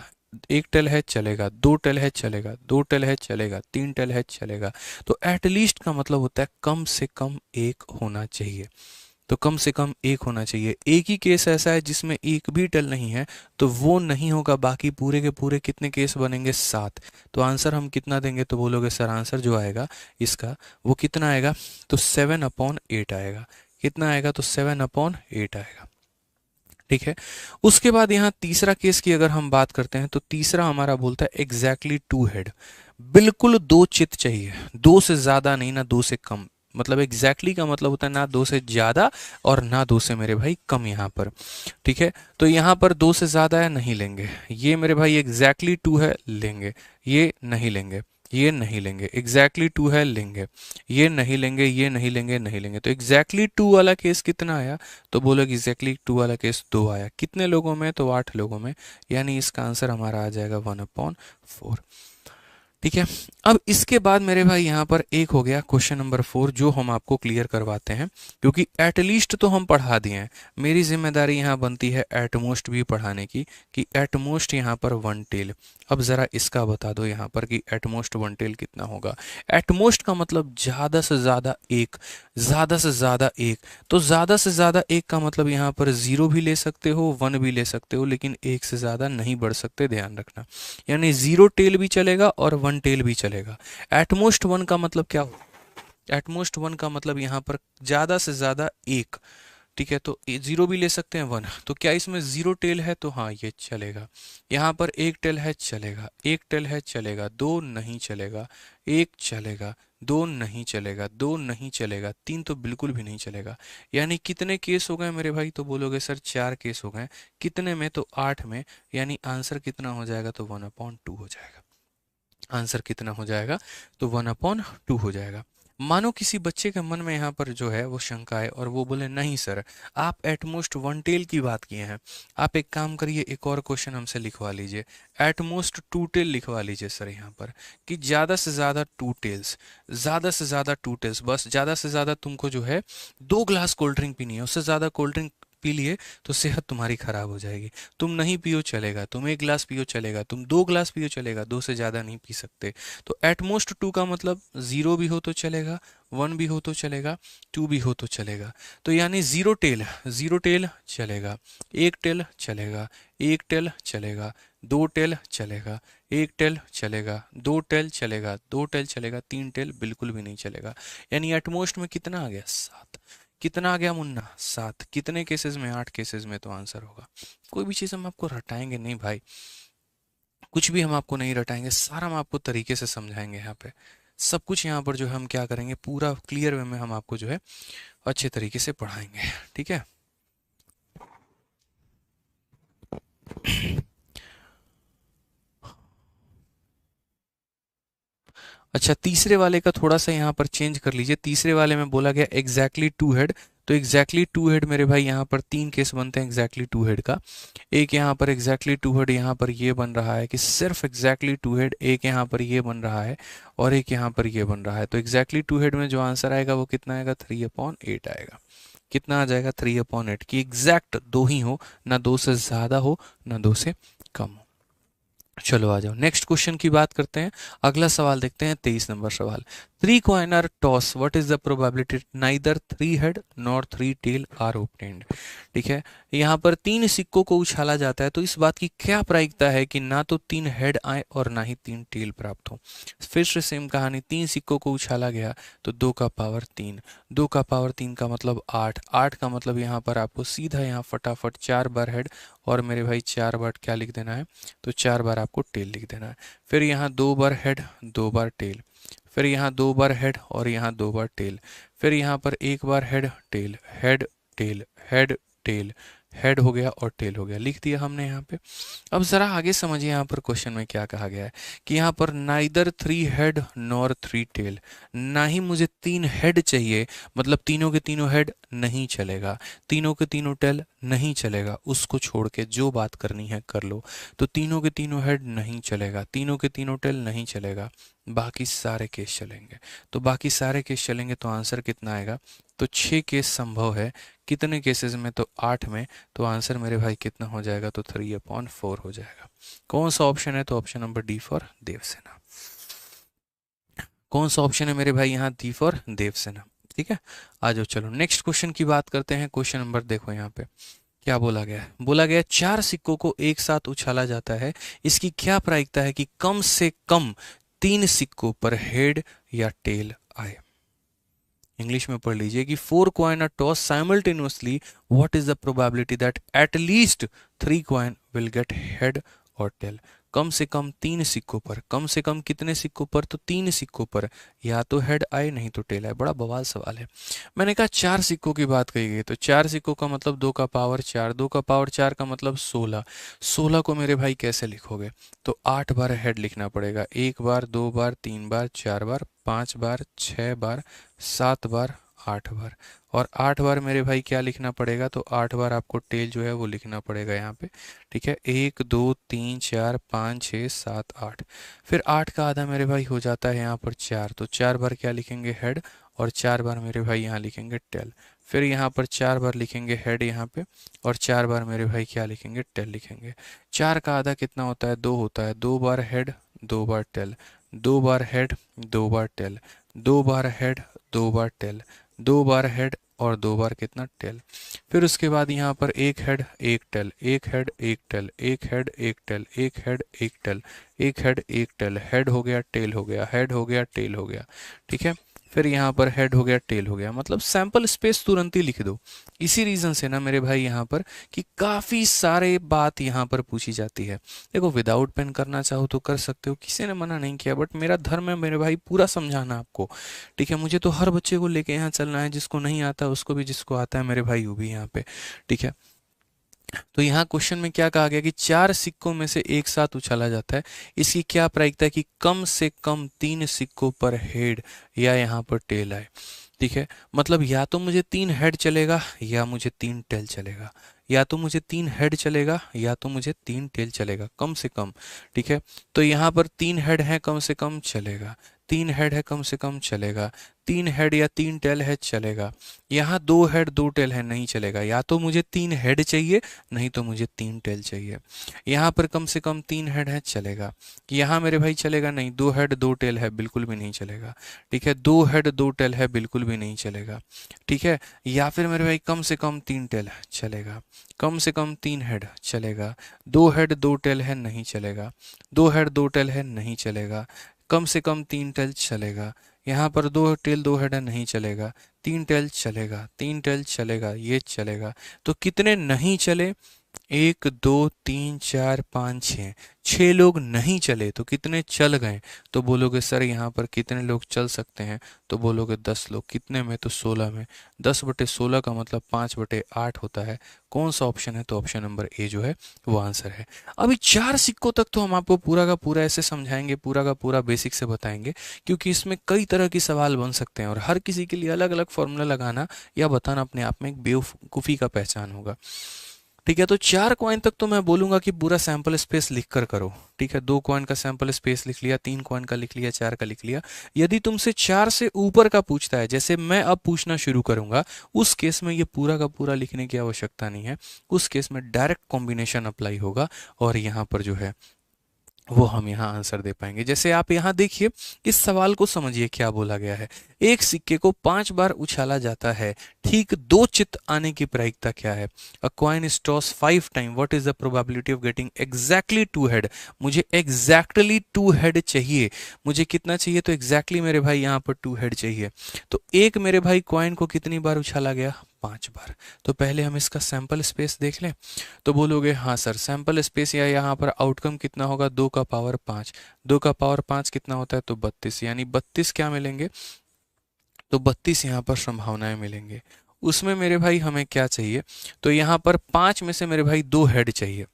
1 टेल है चलेगा, 2 टेल है चलेगा, 2 टेल है चलेगा, 3 टेल है चलेगा। तो एटलीस्ट का मतलब होता है कम से कम एक होना चाहिए। तो कम से कम एक होना चाहिए। एक ही केस ऐसा है जिसमें एक भी टेल नहीं है, तो वो नहीं होगा। बाकी पूरे के पूरे कितने केस बनेंगे? 7। तो आंसर हम कितना देंगे? तो बोलोगे सर आंसर जो आएगा इसका वो कितना आएगा? तो 7/8 आएगा। कितना आएगा? तो 7/8 आएगा। ठीक है। उसके बाद यहाँ तीसरा केस की अगर हम बात करते हैं तो तीसरा हमारा बोलता है एग्जैक्टली 2 हेड, बिल्कुल 2 चित चाहिए, 2 से ज्यादा नहीं ना 2 से कम। मतलब एग्जैक्टली का मतलब होता है ना 2 से ज्यादा और ना 2 से मेरे भाई कम यहाँ पर। ठीक है। तो यहाँ पर 2 से ज्यादा है नहीं लेंगे, ये मेरे भाई एग्जैक्टली 2 है लेंगे, ये नहीं लेंगे, ये नहीं लेंगे, एग्जैक्टली 2 है लेंगे, ये नहीं लेंगे, ये नहीं लेंगे, नहीं लेंगे। तो एग्जैक्टली 2 वाला केस कितना आया? तो बोलो एग्जैक्टली 2 वाला केस 2 आया। कितने लोगों में? तो 8 लोगों में। यानी इसका आंसर हमारा आ जाएगा 1/4। ठीक है। अब इसके बाद मेरे भाई यहाँ पर एक हो गया क्वेश्चन नंबर 4 जो हम आपको क्लियर करवाते हैं, क्योंकि एटलीस्ट तो हम पढ़ा दिए हैं। मेरी जिम्मेदारी यहाँ बनती है एटमोस्ट भी पढ़ाने की, कि एटमोस्ट यहाँ पर 1 टेल। अब जरा इसका बता दो यहाँ पर कि एटमोस्ट 1 टेल कितना होगा। एटमोस्ट का मतलब ज्यादा से ज्यादा एक, ज्यादा से ज्यादा एक। तो ज्यादा से ज्यादा एक का मतलब यहाँ पर 0 भी ले सकते हो, 1 भी ले सकते हो, लेकिन एक से ज्यादा नहीं बढ़ सकते, ध्यान रखना। यानी 0 टेल भी चलेगा और 1 टेल भी चलेगा। एटमोस्ट 1 का मतलब क्या हो? एटमोस्ट 1 का मतलब यहाँ पर ज्यादा से ज्यादा एक। ठीक है। तो 0 भी ले सकते हैं, 1। तो क्या इसमें 0 टेल है? तो हाँ ये चलेगा। यहाँ पर 1 टेल है चलेगा, 1 टेल है चलेगा, 2 नहीं चलेगा, 1 चलेगा, 2 नहीं चलेगा, 2 नहीं चलेगा, 3 तो बिल्कुल भी नहीं चलेगा। यानी कितने केस हो गए मेरे भाई? तो बोलोगे सर 4 केस हो गए। कितने में? तो 8 में। यानी आंसर कितना हो जाएगा? तो 1/2 हो जाएगा। आंसर कितना हो जाएगा? तो 1/2 हो जाएगा। मानो किसी बच्चे के मन में यहाँ पर जो है वो शंका है और वो बोले नहीं सर, आप एटमोस्ट 1 टेल की बात किए हैं, आप एक काम करिए, एक और क्वेश्चन हमसे लिखवा लीजिए, एटमोस्ट 2 टेल लिखवा लीजिए सर यहाँ पर, कि ज़्यादा से ज़्यादा 2 टेल्स, ज़्यादा से ज़्यादा 2 टेल्स, बस ज़्यादा से ज़्यादा तुमको जो है 2 ग्लास कोल्ड ड्रिंक पीनी है, उससे ज़्यादा कोल्ड ड्रिंक पी लिए तो सेहत तुम्हारी खराब हो जाएगी। तुम नहीं पियो चलेगा, तुम 1 ग्लास पियो चलेगा, तुम 2 ग्लास पियो चलेगा, 2 से ज़्यादा नहीं पी सकते। तो एटमोस्ट 2 का मतलब 0 भी हो तो चलेगा, 1 भी हो तो चलेगा, 2 भी हो तो चलेगा। तो यानी 0 टेल, 0 टेल चलेगा, 1 टेल चलेगा, 1 टेल चलेगा, 2 टेल चलेगा, 1 टेल चलेगा, 2 टेल चलेगा, 2 टेल चलेगा, 3 टेल बिल्कुल भी नहीं चलेगा। यानी एटमोस्ट में कितना आ गया? 7। कितना आ गया मुन्ना? 7। कितने केसेस में? 8 केसेस में। तो आंसर होगा। कोई भी चीज़ हम आपको रटाएंगे नहीं भाई, कुछ भी हम आपको नहीं रटाएंगे, सारा हम आपको तरीके से समझाएंगे। यहाँ पे सब कुछ यहाँ पर जो है हम क्या करेंगे, पूरा क्लियर वे में हम आपको जो है अच्छे तरीके से पढ़ाएंगे। ठीक है। अच्छा, तीसरे वाले का थोड़ा सा यहाँ पर चेंज कर लीजिए। तीसरे वाले में बोला गया एग्जैक्टली 2 हेड, तो एग्जैक्टली 2 हेड मेरे भाई यहाँ पर 3 केस बनते हैं एग्जैक्टली 2 हेड का। एक यहाँ पर एग्जैक्टली 2 हेड यहाँ पर ये बन रहा है कि सिर्फ एग्जैक्टली 2 हेड, एक यहाँ पर ये बन रहा है और एक यहाँ पर ये बन रहा है। तो एग्जैक्टली 2 हेड में जो आंसर आएगा वो कितना आएगा? 3/8 आएगा। कितना आ जाएगा? 3/8, की एग्जैक्ट 2 ही हो, ना 2 से ज़्यादा हो ना 2 से कम हो। चलो आ जाओ नेक्स्ट क्वेश्चन की बात करते हैं। अगला सवाल देखते हैं, 23 नंबर सवाल। 3 coin are toss, what is the probability neither 3 head nor 3 tail are obtained? ठीक है। यहाँ पर 3 सिक्कों को उछाला जाता है, तो इस बात की क्या प्रायिकता है कि ना तो 3 हेड आए और ना ही 3 टेल प्राप्त हो? फिर से सेम कहानी, 3 सिक्कों को उछाला गया तो 2 का पावर 3, 2 का पावर 3 का मतलब 8, 8 का मतलब यहाँ पर आपको सीधा यहाँ फटाफट 4 बार हेड और मेरे भाई 4 बार क्या लिख देना है? तो 4 बार आपको टेल लिख देना है। फिर यहाँ 2 बार हेड, 2 बार टेल, फिर यहाँ 2 बार हेड और यहाँ 2 बार टेल, फिर यहाँ पर 1 बार head tail, head tail, head tail, head हो गया और टेल हो गया, लिख दिया हमने यहाँ पे। अब जरा आगे समझिए यहाँ पर क्वेश्चन में क्या कहा गया है कि यहाँ पर नाइदर 3 हेड नॉर 3 टेल, ना ही मुझे 3 हेड चाहिए, मतलब तीनों के तीनों हेड नहीं चलेगा, तीनों के तीनों टेल नहीं चलेगा, उसको छोड़ के जो बात करनी है कर लो। तो तीनों के तीनों हेड नहीं चलेगा, तीनों के तीनों टेल नहीं चलेगा, बाकी सारे केस चलेंगे। तो बाकी सारे केस चलेंगे तो आंसर कितना आएगा? तो 6 केस संभव है कितने केसेस में, तो 8 में। तो आंसर मेरे भाई कितना हो जाएगा, तो 3/4 हो जाएगा। कौन सा ऑप्शन है, तो option number D for Devsena. कौन सा ऑप्शन है मेरे भाई यहाँ, डी फॉर देवसेना। ठीक है, आ जाओ चलो नेक्स्ट क्वेश्चन की बात करते हैं। क्वेश्चन नंबर देखो यहाँ पे क्या बोला गया है। बोला गया 4 सिक्कों को एक साथ उछाला जाता है, इसकी क्या प्रायिकता है कि कम से कम 3 सिक्कों पर हेड या टेल आए। इंग्लिश में पढ़ लीजिए कि 4 coin are toss simultaneously, what is the probability that at least 3 coin will get head और टेल। कम से कम 3 सिक्कों पर, कम से कम कितने सिक्कों पर, तो 3 सिक्कों पर या तो हेड आए नहीं तो टेल आए। बड़ा बवाल सवाल है। मैंने कहा 4 सिक्कों की बात कही गई, तो 4 सिक्कों का मतलब 2 का पावर 4, 2 का पावर 4 का मतलब 16। 16 को मेरे भाई कैसे लिखोगे, तो 8 बार हेड लिखना पड़ेगा। 1 बार, 2 बार, 3 बार, 4 बार, 5 बार, 6 बार, 7 बार, 8 बार। और 8 बार मेरे भाई क्या लिखना पड़ेगा, तो 8 बार आपको टेल जो है वो लिखना पड़ेगा यहाँ पे। ठीक है, 1 2 3 4 5 6 7 8। फिर 8 का आधा मेरे भाई हो जाता है यहाँ पर 4, तो 4 बार क्या लिखेंगे, हेड। और 4 बार मेरे भाई यहाँ लिखेंगे टेल। फिर यहाँ पर 4 बार लिखेंगे हेड यहाँ पे, और 4 बार मेरे भाई क्या लिखेंगे, टेल लिखेंगे। 4 का आधा कितना होता है, 2 होता है। 2 बार हेड, 2 बार टेल, 2 बार हेड, 2 बार टेल, 2 बार हेड, 2 बार टेल, 2 बार हेड और 2 बार कितना, टेल। फिर उसके बाद यहाँ पर एक हेड एक टेल, एक हेड एक टेल, एक हेड एक टेल, एक हेड एक टेल, एक हेड एक टेल। हेड हो गया, टेल हो गया, हेड हो गया, टेल हो गया। ठीक है, फिर यहाँ पर हेड हो गया, टेल हो गया, मतलब सैंपल स्पेस तुरंत ही लिख दो। इसी रीजन से ना मेरे भाई यहाँ पर कि काफी सारे बात यहाँ पर पूछी जाती है। देखो विदाउट पेन करना चाहो तो कर सकते हो, किसी ने मना नहीं किया, बट मेरा धर्म है मेरे भाई पूरा समझाना आपको। ठीक है, मुझे तो हर बच्चे को लेके यहाँ चलना है, जिसको नहीं आता उसको भी, जिसको आता है मेरे भाई वो भी यहाँ पे। ठीक है, तो यहाँ क्वेश्चन में क्या कहा गया कि 4 सिक्कों में से एक साथ उछाला जाता है, इसकी क्या प्रायिकता है कि कम से कम 3 सिक्कों पर हेड या यहाँ पर टेल आए। ठीक है, मतलब या तो मुझे 3 हेड चलेगा या मुझे 3 टेल चलेगा, या तो मुझे 3 हेड चलेगा या तो मुझे 3 टेल चलेगा, कम से कम। ठीक है, तो यहाँ पर 3 हेड है कम से कम चलेगा, 3 हेड है कम से कम चलेगा, 3 हेड या 3 टेल है चलेगा। यहाँ 2 हेड 2 टेल है नहीं चलेगा, या तो मुझे 3 हेड चाहिए नहीं तो मुझे 3 टेल चाहिए। यहाँ पर कम से कम 3 हेड है चलेगा, यहाँ मेरे भाई चलेगा नहीं, 2 हेड 2 टेल है बिल्कुल भी नहीं चलेगा। ठीक है, 2 हेड 2 टेल है बिल्कुल भी नहीं चलेगा। ठीक है, या फिर मेरे भाई कम से कम 3 टेल चलेगा, कम से कम 3 हेड चलेगा, 2 हेड 2 टेल है नहीं चलेगा, 2 हेड 2 टेल है नहीं चलेगा, कम से कम 3 टेल चलेगा। यहाँ पर 2 टेल 2 हेड है नहीं चलेगा, 3 टेल चलेगा, 3 टेल चलेगा, ये चलेगा। तो कितने नहीं चले, 1 2 3 4 5 6, 6 लोग नहीं चले, तो कितने चल गए, तो बोलोगे सर यहाँ पर कितने लोग चल सकते हैं, तो बोलोगे 10 लोग। कितने में, तो 16 में। 10/16 का मतलब 5/8 होता है। कौन सा ऑप्शन है, तो ऑप्शन नंबर ए जो है वो आंसर है। अभी 4 सिक्कों तक तो हम आपको पूरा का पूरा ऐसे समझाएंगे, पूरा का पूरा बेसिक से बताएंगे, क्योंकि इसमें कई तरह के सवाल बन सकते हैं और हर किसी के लिए अलग अलग फॉर्मूला लगाना या बताना अपने आप में एक बेवकूफ़ी का पहचान होगा। ठीक है, तो 4 कॉइन तक तो मैं बोलूंगा कि पूरा सैंपल स्पेस लिख कर करो। ठीक है, 2 कॉइन का सैंपल स्पेस लिख लिया, 3 कॉइन का लिख लिया, 4 का लिख लिया। यदि तुमसे 4 से ऊपर का पूछता है, जैसे मैं अब पूछना शुरू करूंगा, उस केस में ये पूरा का पूरा लिखने की आवश्यकता नहीं है। उस केस में डायरेक्ट कॉम्बिनेशन अप्लाई होगा और यहाँ पर जो है वो हम यहाँ आंसर दे पाएंगे। जैसे आप यहाँ देखिए, इस सवाल को समझिए क्या बोला गया है। एक सिक्के को 5 बार उछाला जाता है, ठीक 2 चित्त आने की प्रायिकता क्या है। A coin is toss 5 time, what is the probability of getting exactly 2 head. मुझे एग्जैक्टली 2 हेड चाहिए। मुझे कितना चाहिए, तो एग्जैक्टली मेरे भाई यहाँ पर 2 हेड चाहिए। तो एक मेरे भाई कॉइन को कितनी बार उछाला गया, 5 बार। तो पहले हम इसका सैंपल स्पेस देख लें। तो बोलोगे हाँ सर, सैंपल स्पेस या यहाँ पर आउटकम कितना होगा, 2 का पावर 5। 2 का पावर 5 कितना होता है, तो 32, यानी 32 क्या मिलेंगे, तो 32 यहाँ पर संभावनाएं मिलेंगे। उसमें मेरे भाई हमें क्या चाहिए, तो यहाँ पर 5 में से मेरे भाई 2 हेड चाहिए।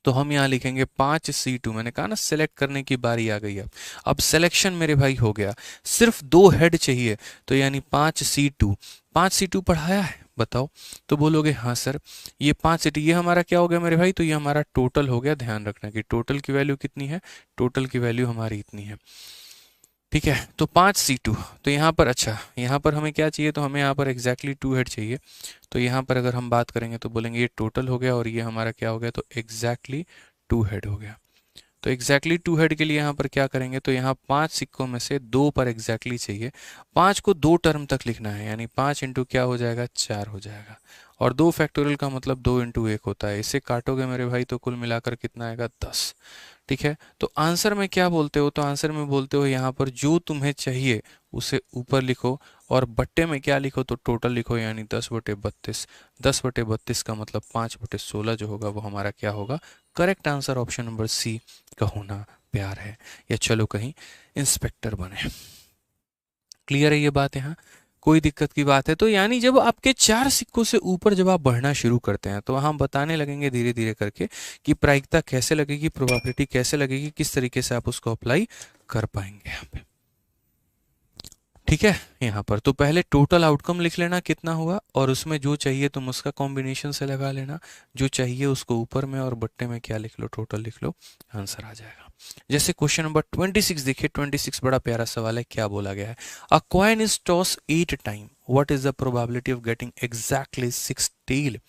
तो हम यहाँ लिखेंगे 5C2। मैंने कहा ना सेलेक्ट करने की बारी आ गई है। अब सिलेक्शन मेरे भाई हो गया, सिर्फ 2 हेड चाहिए, तो यानी 5C2। 5C2 पढ़ाया है, बताओ। तो बोलोगे हाँ सर, ये 5C2 ये हमारा क्या हो गया मेरे भाई, तो ये हमारा टोटल हो गया। ध्यान रखना कि टोटल की वैल्यू कितनी है, टोटल की वैल्यू हमारी इतनी है। ठीक है, तो 5C2, तो यहाँ पर अच्छा, यहाँ पर हमें क्या चाहिए, तो हमें यहाँ पर एग्जैक्टली 2 हेड चाहिए। तो यहाँ पर अगर हम बात करेंगे तो बोलेंगे ये टोटल हो गया और ये हमारा क्या हो गया, तो एग्जैक्टली 2 हेड हो गया। तो एग्जैक्टली 2 हेड के लिए यहाँ पर क्या करेंगे, तो यहाँ 5 सिक्कों में से 2 पर एग्जैक्टली चाहिए। 5 को 2 टर्म तक लिखना है, यानी 5 इंटू क्या हो जाएगा, 4 हो जाएगा। और 2 फैक्टोरियल का मतलब 2 इंटू 1 होता है। इसे काटोगे मेरे भाई तो कुल मिलाकर कितना आएगा, 10। ठीक है, तो आंसर में क्या बोलते हो, तो आंसर में बोलते हो यहाँ पर जो तुम्हें चाहिए उसे ऊपर लिखो और बट्टे में क्या लिखो, तो टोटल लिखो, यानी 10/32। 10/32 का मतलब 5/16 जो होगा वो हमारा क्या होगा, correct answer option number C का होना प्यार है, या चलो कहीं इंस्पेक्टर बने। क्लियर है ये बात यहाँ, कोई दिक्कत की बात है? तो यानी जब आपके 4 सिक्कों से ऊपर जब आप बढ़ना शुरू करते हैं तो हम बताने लगेंगे धीरे धीरे करके कि प्रायिकता कैसे लगेगी, प्रोबेबिलिटी कैसे लगेगी, किस तरीके से आप उसको अप्लाई कर पाएंगे यहाँ पे। ठीक है, यहाँ पर तो पहले टोटल आउटकम लिख लेना कितना हुआ, और उसमें जो चाहिए तुम उसका कॉम्बिनेशन से लगा लेना, जो चाहिए उसको ऊपर में और बट्टे में क्या लिख लो, टोटल लिख लो, आंसर आ जाएगा। जैसे क्वेश्चन नंबर 26 देखिए, 26 बड़ा प्यारा सवाल है, क्या बोला गया है, a coin is toss 8 time, what is the probability of getting exactly 6 tail.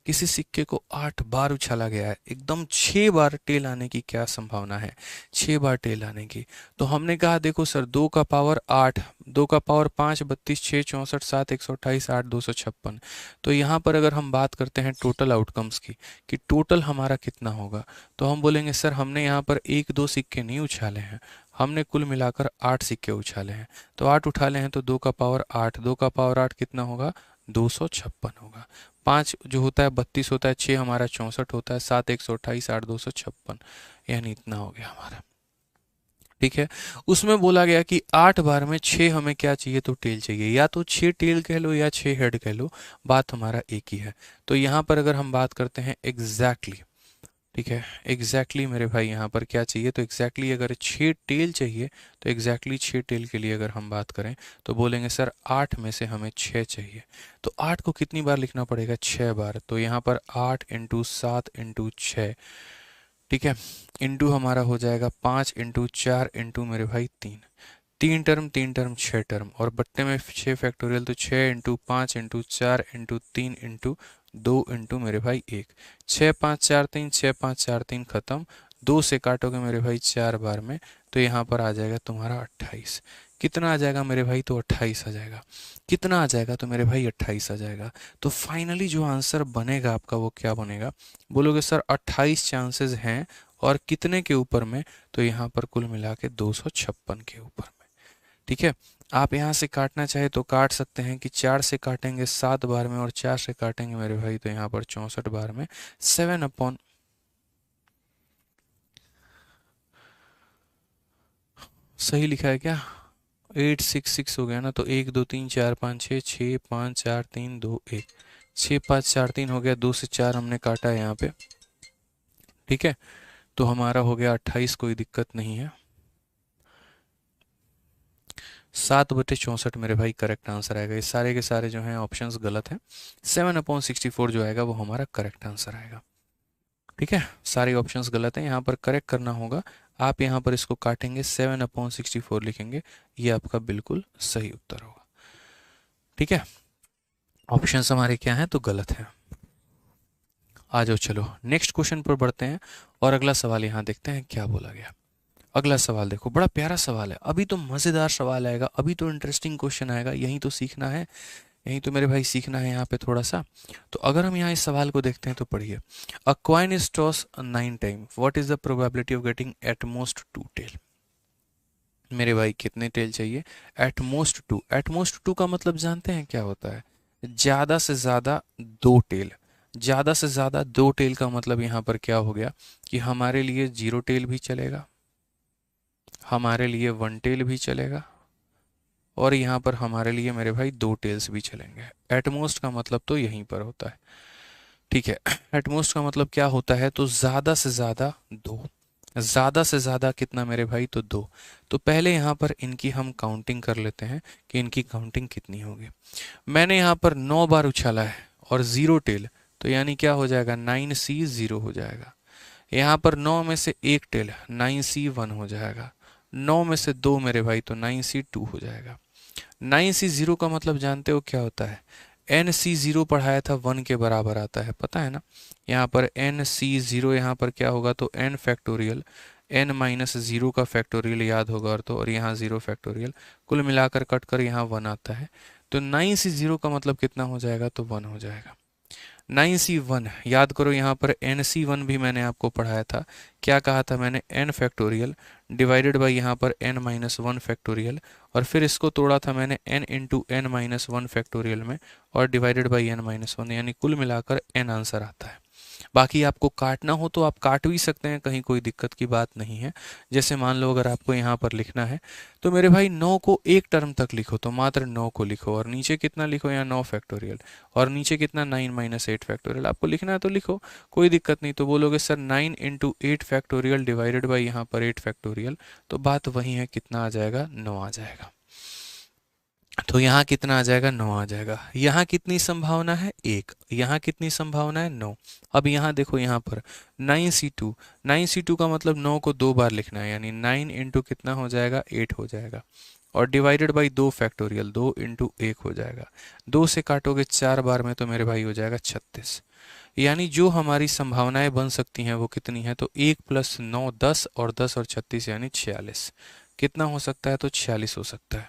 किसी सिक्के को 8 बार उछाला गया है, एकदम 6 बार टेल आने की क्या संभावना है, 6 बार टेल आने की। तो हमने कहा देखो सर 2 का पावर 8, 2 का पावर 5, 32, 6, 64, 7, 128, 8, 256। तो यहाँ पर अगर हम बात करते हैं टोटल आउटकम्स की कि टोटल हमारा कितना होगा, तो हम बोलेंगे सर हमने यहाँ पर 1-2 सिक्के नहीं उछाले हैं, हमने कुल मिलाकर 8 सिक्के उछाले हैं। तो 8 उछाले हैं तो 2 का पावर 8, 2 का पावर 8 कितना होगा, 256 होगा। 5 जो होता है 32 होता है, 6 हमारा 64 होता है, 7 128, 8 256, यानी इतना हो गया हमारा। ठीक है, उसमें बोला गया कि 8 बार में 6 हमें क्या चाहिए, तो टेल चाहिए, या तो 6 टेल कह लो या 6 हेड कह लो, बात हमारा एक ही है। तो यहाँ पर अगर हम बात करते हैं एग्जैक्टली, ठीक है, एग्जैक्टली मेरे भाई यहाँ पर क्या चाहिए, तो एग्जैक्टली अगर 6 टेल चाहिए, तो एग्जैक्टली 6 टेल के लिए अगर हम बात करें तो बोलेंगे सर 8 में से हमें 6 चाहिए। तो 8 को कितनी बार लिखना पड़ेगा, 6 बार। तो यहाँ पर 8 इंटू 7 इंटू 6, ठीक है, इंटू हमारा हो जाएगा 5 इंटू 4 इंटू मेरे भाई 3, 3 टर्म 6 टर्म, और बट्टे में 6 फैक्टोरियल, तो 6 into 5 into 4 into 3 into 2 into मेरे भाई 1, 6 5 4 3, 6 5 4 3 खत्म, 2 से काटोगे मेरे भाई 4 बार में, तो यहाँ पर आ जाएगा तुम्हारा 28। कितना आ जाएगा मेरे भाई, तो 28 आ जाएगा। कितना आ जाएगा, तो मेरे भाई 28 आ जाएगा। तो फाइनली जो आंसर बनेगा आपका वो क्या बनेगा, बोलोगे सर 28 चांसेस हैं, और कितने के ऊपर में, तो यहाँ पर कुल मिला के 256 के ऊपर में। ठीक है, आप यहाँ से काटना चाहे तो काट सकते हैं कि 4 से काटेंगे 7 बार में, और 4 से काटेंगे मेरे भाई तो यहाँ पर 64 बार में, 7 सही लिखा है क्या, 866 हो गया ना, तो 1 2 3 4 5 6, 6 5 4 3 2 1, 6 5 4 3 हो गया, 2 से 4 हमने काटा है यहाँ पे। ठीक है, तो हमारा हो गया 28, कोई दिक्कत नहीं है। 7/64 मेरे भाई करेक्ट आंसर आएगा। ये सारे के सारे जो हैं ऑप्शंस गलत हैं, 7/64 जो आएगा वो हमारा करेक्ट आंसर आएगा। ठीक है, सारे ऑप्शंस गलत हैं, यहाँ पर करेक्ट करना होगा। आप यहाँ पर इसको काटेंगे, 7/64 लिखेंगे, ये आपका बिल्कुल सही उत्तर होगा। ठीक है, ऑप्शंस हमारे क्या हैं, तो गलत हैं। आ जाओ, चलो नेक्स्ट क्वेश्चन पर बढ़ते हैं और अगला सवाल यहाँ देखते हैं क्या बोला गया। अगला सवाल देखो, बड़ा प्यारा सवाल है, अभी तो मज़ेदार सवाल आएगा, अभी तो इंटरेस्टिंग क्वेश्चन आएगा, यही तो सीखना है, यही तो मेरे भाई सीखना है यहाँ पे थोड़ा सा। तो अगर हम यहाँ इस सवाल को देखते हैं तो पढ़िए, a coin is toss 9 time, what is the probability of getting at most 2 tail. मेरे भाई कितने टेल चाहिए, एट मोस्ट 2। एट मोस्ट 2 का मतलब जानते हैं क्या होता है, ज़्यादा से ज़्यादा 2 टेल। ज़्यादा से ज़्यादा 2 टेल का मतलब यहाँ पर क्या हो गया कि हमारे लिए 0 टेल भी चलेगा, हमारे लिए 1 टेल भी चलेगा, और यहाँ पर हमारे लिए मेरे भाई 2 टेल्स भी चलेंगे। एटमोस्ट का मतलब तो यहीं पर होता है। ठीक है, एटमोस्ट का मतलब क्या होता है, तो ज़्यादा से ज़्यादा 2, ज़्यादा से ज़्यादा कितना मेरे भाई, तो 2। तो पहले यहाँ पर इनकी हम काउंटिंग कर लेते हैं कि इनकी काउंटिंग कितनी होगी। मैंने यहाँ पर 9 बार उछाला है और 0 टेल, तो यानी क्या हो जाएगा, 9C 0 हो जाएगा। यहाँ पर 9 में से 1 टेल, 9C 1 हो जाएगा। 9 में से 2 मेरे भाई तो 9c2 हो जाएगा। 9c0 का मतलब जानते हो क्या होता है? nc0 पढ़ाया था 1 के बराबर आता है, पता है ना। यहाँ पर nc0 यहाँ पर क्या होगा तो n फैक्टोरियल, n माइनस 0 का फैक्टोरियल याद होगा और यहाँ 0 फैक्टोरियल, कुल मिलाकर कट कर यहाँ 1 आता है। तो 9c0 का मतलब कितना हो जाएगा तो 1 हो जाएगा। 9c1 याद करो, यहाँ पर nc1 भी मैंने आपको पढ़ाया था। क्या कहा था मैंने? n फैक्टोरियल डिवाइडेड बाई यहाँ पर n माइनस 1 फैक्टोरियल, और फिर इसको तोड़ा था मैंने n into n minus 1 factorial में और डिवाइडेड बाई n माइनस 1, यानी कुल मिलाकर n आंसर आता है। बाकी आपको काटना हो तो आप काट भी सकते हैं, कहीं कोई दिक्कत की बात नहीं है। जैसे मान लो अगर आपको यहाँ पर लिखना है तो मेरे भाई 9 को एक टर्म तक लिखो, तो मात्र 9 को लिखो, और नीचे कितना लिखो यहाँ 9 फैक्टोरियल, और नीचे कितना 9 माइनस 8 फैक्टोरियल। आपको लिखना है तो लिखो, कोई दिक्कत नहीं। तो बोलोगे sir 9 into 8 factorial divided by यहाँ पर 8 फैक्टोरियल, तो बात वही है, कितना आ जाएगा 9 आ जाएगा। तो यहाँ कितना आ जाएगा 9 आ जाएगा। यहाँ कितनी संभावना है? 1। यहाँ कितनी संभावना है? 9। अब यहाँ देखो, यहाँ पर 9c2, 9c2 का मतलब 9 को 2 बार लिखना है, यानी 9 इंटू कितना हो जाएगा 8 हो जाएगा, और डिवाइडेड बाई 2 फैक्टोरियल, 2 इंटू 1 हो जाएगा। 2 से काटोगे 4 बार में तो मेरे भाई हो जाएगा 36। यानी जो हमारी संभावनाएं बन सकती हैं वो कितनी है तो 1 प्लस 9 10, और 10 और 36 यानी 46। कितना हो सकता है तो 46 हो सकता है।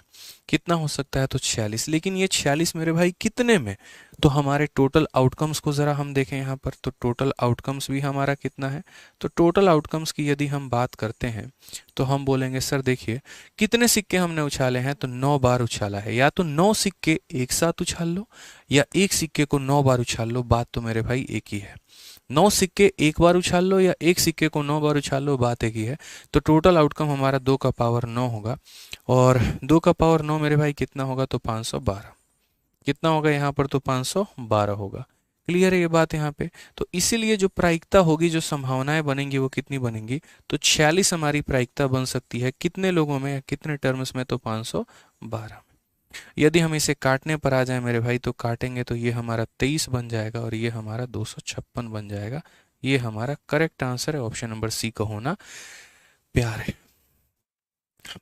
कितना हो सकता है तो 46। लेकिन ये 46 मेरे भाई कितने में? तो हमारे टोटल आउटकम्स को ज़रा हम देखें यहाँ पर, तो टोटल आउटकम्स भी हमारा कितना है? तो टोटल आउटकम्स की यदि हम बात करते हैं तो हम बोलेंगे सर देखिए कितने सिक्के हमने उछाले हैं, तो 9 बार उछाला है। या तो 9 सिक्के एक साथ उछाल लो, या एक सिक्के को 9 बार उछाल लो, बात तो मेरे भाई एक ही है। 9 सिक्के एक बार उछाल लो या एक सिक्के को 9 बार उछाल लो, बात एक ही है। तो टोटल आउटकम हमारा 2 का पावर 9 होगा, और 2 का पावर 9 मेरे भाई कितना होगा तो 512। कितना होगा यहाँ पर तो 512 होगा। क्लियर है ये बात यहाँ पे? तो इसीलिए जो प्रायिकता होगी, जो संभावनाएं बनेंगी वो कितनी बनेंगी तो 46 हमारी प्रायिकता बन सकती है। कितने लोगों में या कितने टर्म्स में तो 512। यदि हम इसे काटने पर आ जाए मेरे भाई तो काटेंगे तो ये हमारा 23 बन जाएगा, और ये हमारा 256 बन जाएगा। ये हमारा करेक्ट आंसर है, ऑप्शन नंबर सी का होना प्यार है।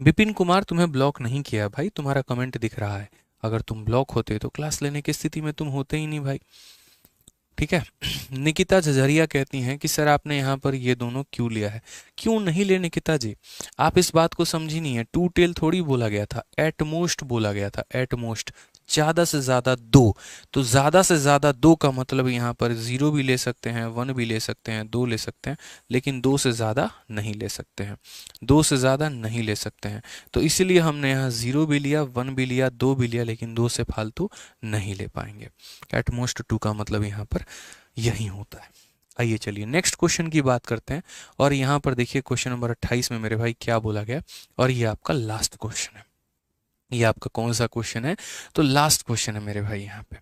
विपिन कुमार, तुम्हें ब्लॉक नहीं किया भाई, तुम्हारा कमेंट दिख रहा है। अगर तुम ब्लॉक होते तो क्लास लेने की स्थिति में तुम होते ही नहीं भाई, ठीक है। निकिता झझरिया कहती हैं कि सर आपने यहाँ पर ये दोनों क्यों लिया है? क्यों नहीं ले निकिता जी, आप इस बात को समझी नहीं है। टू टेल थोड़ी बोला गया था, एट मोस्ट बोला गया था, एट मोस्ट, ज्यादा से ज्यादा 2। तो ज्यादा से ज्यादा 2 का मतलब यहाँ पर 0 भी ले सकते हैं, 1 भी ले सकते हैं, 2 ले सकते हैं, लेकिन 2 से ज्यादा नहीं ले सकते हैं। 2 से ज्यादा नहीं ले सकते हैं, तो इसीलिए हमने यहाँ 0 भी लिया, 1 भी लिया, 2 भी लिया, लेकिन 2 से फालतू नहीं ले पाएंगे। एट मोस्ट 2 का मतलब यहाँ पर यही होता है। आइए चलिए नेक्स्ट क्वेश्चन की बात करते हैं, और यहाँ पर देखिए क्वेश्चन नंबर 28 में मेरे भाई क्या बोला गया, और ये आपका लास्ट क्वेश्चन है। ये आपका कौन सा क्वेश्चन है तो लास्ट क्वेश्चन है मेरे भाई। यहाँ पे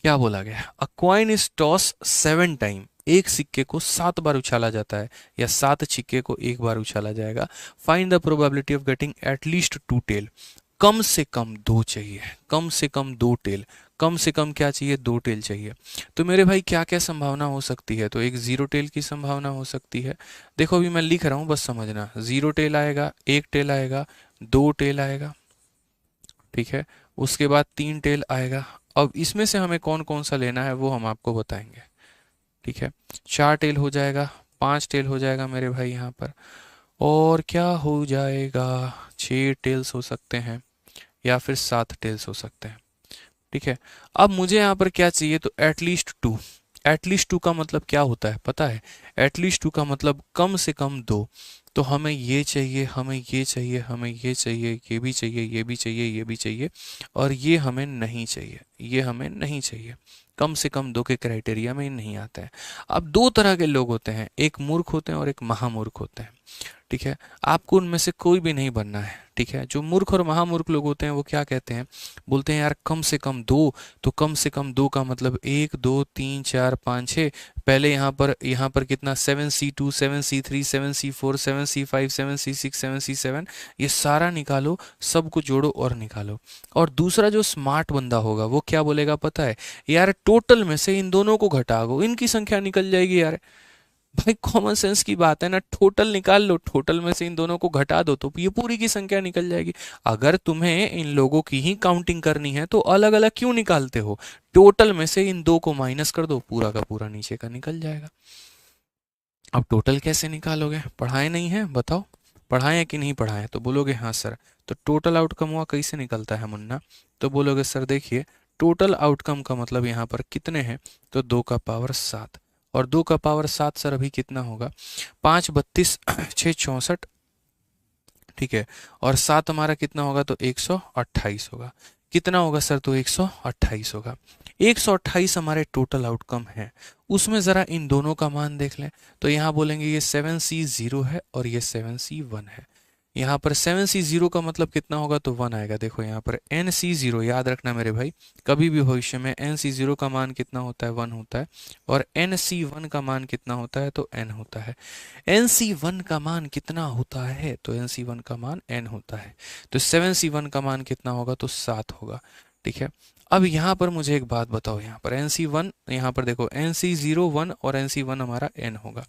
क्या बोला गया? अ कॉइन इज टॉस 7 टाइम, एक सिक्के को 7 बार उछाला जाता है, या 7 सिक्के को एक बार उछाला जाएगा। Find the probability of getting at least 2 tail. कम से कम 2 चाहिए, कम से कम 2 टेल। कम से कम क्या चाहिए? 2 टेल चाहिए। तो मेरे भाई क्या क्या संभावना हो सकती है? तो एक 0 टेल की संभावना हो सकती है। देखो अभी मैं लिख रहा हूँ, बस समझना। 0 टेल आएगा, 1 टेल आएगा, 2 टेल आएगा, ठीक है। उसके बाद 3 टेल आएगा। अब इसमें से हमें कौन कौन सा लेना है वो हम आपको बताएंगे, ठीक है। 4 टेल हो जाएगा, 5 टेल हो जाएगा मेरे भाई यहाँ पर, और क्या हो जाएगा 6 टेल्स हो सकते हैं, या फिर 7 टेल्स हो सकते हैं, ठीक है। अब मुझे यहाँ पर क्या चाहिए तो एटलीस्ट 2। एटलीस्ट 2 का मतलब क्या होता है पता है? एटलीस्ट 2 का मतलब कम से कम 2। तो हमें ये चाहिए, हमें ये चाहिए, हमें ये चाहिए, ये भी चाहिए, ये भी चाहिए, ये भी चाहिए, और ये हमें नहीं चाहिए, ये हमें नहीं चाहिए। कम से कम 2 के क्राइटेरिया में नहीं आता है। अब 2 तरह के लोग होते हैं, एक मूर्ख होते हैं और एक महामूर्ख होते हैं, ठीक है। आपको उनमें से कोई भी नहीं बनना है, ठीक है। जो मूर्ख और महामूर्ख लोग होते हैं वो क्या कहते हैं? बोलते हैं यार कम से कम 2। तो कम से कम 2 का मतलब 1 2 3 4 5 6। पहले यहाँ पर कितना 7c2 7c3 7c4 7c5 7c6 7c7, ये सारा निकालो, सबको जोड़ो और निकालो। और दूसरा जो स्मार्ट बंदा होगा वो क्या बोलेगा पता है? यार टोटल में से इन दोनों को घटा दो, इनकी संख्या निकल जाएगी यार। भाई कॉमन सेंस की बात है ना, टोटल निकाल लो, टोटल में से इन दोनों को घटा दो तो ये पूरी की संख्या निकल जाएगी। अगर तुम्हें इन लोगों की ही काउंटिंग करनी है तो अलग अलग क्यों निकालते हो, टोटल में से इन दो को माइनस कर दो, पूरा का पूरा नीचे का निकल जाएगा। अब टोटल कैसे निकालोगे, पढ़ाए नहीं है बताओ, पढ़ाए कि नहीं पढ़ाए, तो बोलोगे हाँ सर। तो टोटल आउटकम हुआ कैसे निकलता है मुन्ना, तो बोलोगे सर देखिए टोटल आउटकम का मतलब यहाँ पर कितने हैं, तो 2 का पावर 7, और 2 का पावर 7 सर अभी कितना होगा, 5 32 6 64, ठीक है, और 7 हमारा कितना होगा, तो 128 होगा। कितना होगा सर, तो 128 होगा। 128 हमारे टोटल आउटकम है, उसमें ज़रा इन दोनों का मान देख लें। तो यहाँ बोलेंगे ये 7C0 है और ये 7C1 है। यहाँ पर 7C0 का मतलब कितना होगा, तो 1 आएगा। देखो यहाँ पर NC0, याद रखना मेरे भाई, कभी भी भविष्य में NC0 का मान कितना होता है, 1 होता है, और NC1 का मान कितना होता है, तो n होता है। NC1 का मान कितना होता है, तो NC1 का मान n होता है। तो 7C1 का मान कितना होगा, तो 7 होगा। ठीक है, अब यहाँ पर मुझे एक बात बताओ, यहाँ पर NC1, यहाँ पर देखो NC0 1 और NC1 हमारा n होगा।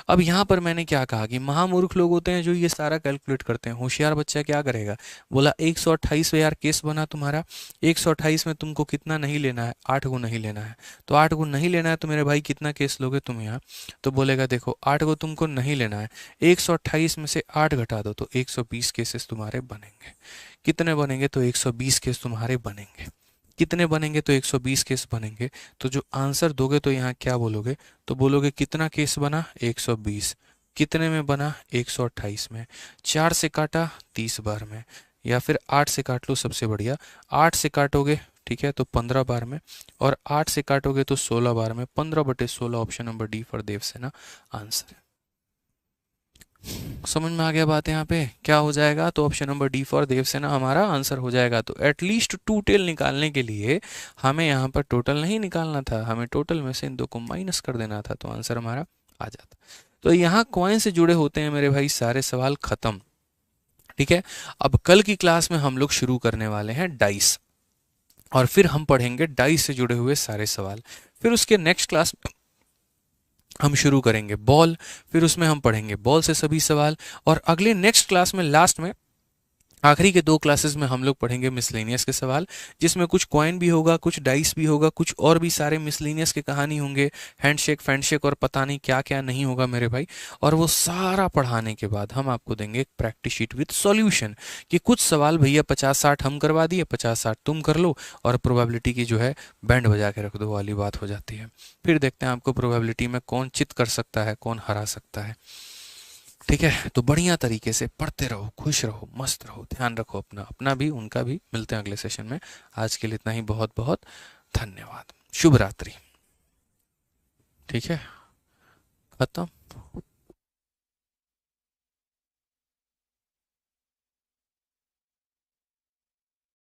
अब यहाँ पर मैंने क्या कहा कि महामूर्ख लोग होते हैं जो ये सारा कैलकुलेट करते हैं, होशियार बच्चा क्या करेगा, बोला 128 यार केस बना तुम्हारा, 128 में तुमको कितना नहीं लेना है, 8 को नहीं लेना है। तो 8 को नहीं लेना है तो मेरे भाई कितना केस लोगे तुम यहाँ, तो बोलेगा देखो 8 को तुमको नहीं लेना है, 128 में से 8 घटा दो तो 120 केसेस तुम्हारे बनेंगे। कितने बनेंगे, तो 120 केस तुम्हारे बनेंगे। कितने बनेंगे, तो 120 केस बनेंगे। तो जो आंसर दोगे तो यहाँ क्या बोलोगे, तो बोलोगे कितना केस बना, 120। कितने में बना, 128 में। 4 से काटा 30 बार में, या फिर 8 से काट लो, सबसे बढ़िया 8 से काटोगे, ठीक है, तो 15 बार में, और 8 से काटोगे तो 16 बार में। 15/16 option number D for Devsena answer है। समझ में आ गया बात, यहाँ पे क्या हो जाएगा, तो option number D for Devsena हमारा आंसर हो जाएगा। तो एटलीस्ट टू टेल निकालने के लिए हमें यहाँ पर टोटल नहीं निकालना था, हमें टोटल में से इन दो को माइनस कर देना था, तो आंसर हमारा आ जाता। तो यहाँ कॉइन से जुड़े होते हैं मेरे भाई सारे सवाल खत्म। ठीक है, अब कल की क्लास में हम लोग शुरू करने वाले हैं डाइस, और फिर हम पढ़ेंगे डाइस से जुड़े हुए सारे सवाल। फिर उसके नेक्स्ट क्लास हम शुरू करेंगे बॉल, फिर उसमें हम पढ़ेंगे बॉल से सभी सवाल, और अगले नेक्स्ट क्लास में लास्ट में आखिरी के 2 क्लासेस में हम लोग पढ़ेंगे मिसलेनियस के सवाल, जिसमें कुछ कॉइन भी होगा, कुछ डाइस भी होगा, कुछ और भी सारे मिसलेनियस के कहानी होंगे, हैंडशेक फैंडशेक और पता नहीं क्या क्या नहीं होगा मेरे भाई। और वो सारा पढ़ाने के बाद हम आपको देंगे एक प्रैक्टिस शीट विद सॉल्यूशन, कि कुछ सवाल भैया 50-60 हम करवा दिए, 50-60 तुम कर लो, और प्रोबेबिलिटी की जो है बैंड बजा के रख दो वाली बात हो जाती है। फिर देखते हैं आपको प्रोबेबिलिटी में कौन चित कर सकता है, कौन हरा सकता है। ठीक है, तो बढ़िया तरीके से पढ़ते रहो, खुश रहो, मस्त रहो, ध्यान रखो अपना, अपना भी उनका भी। मिलते हैं अगले सेशन में, आज के लिए इतना ही, बहुत बहुत धन्यवाद, शुभ रात्रि। ठीक है, खत्म।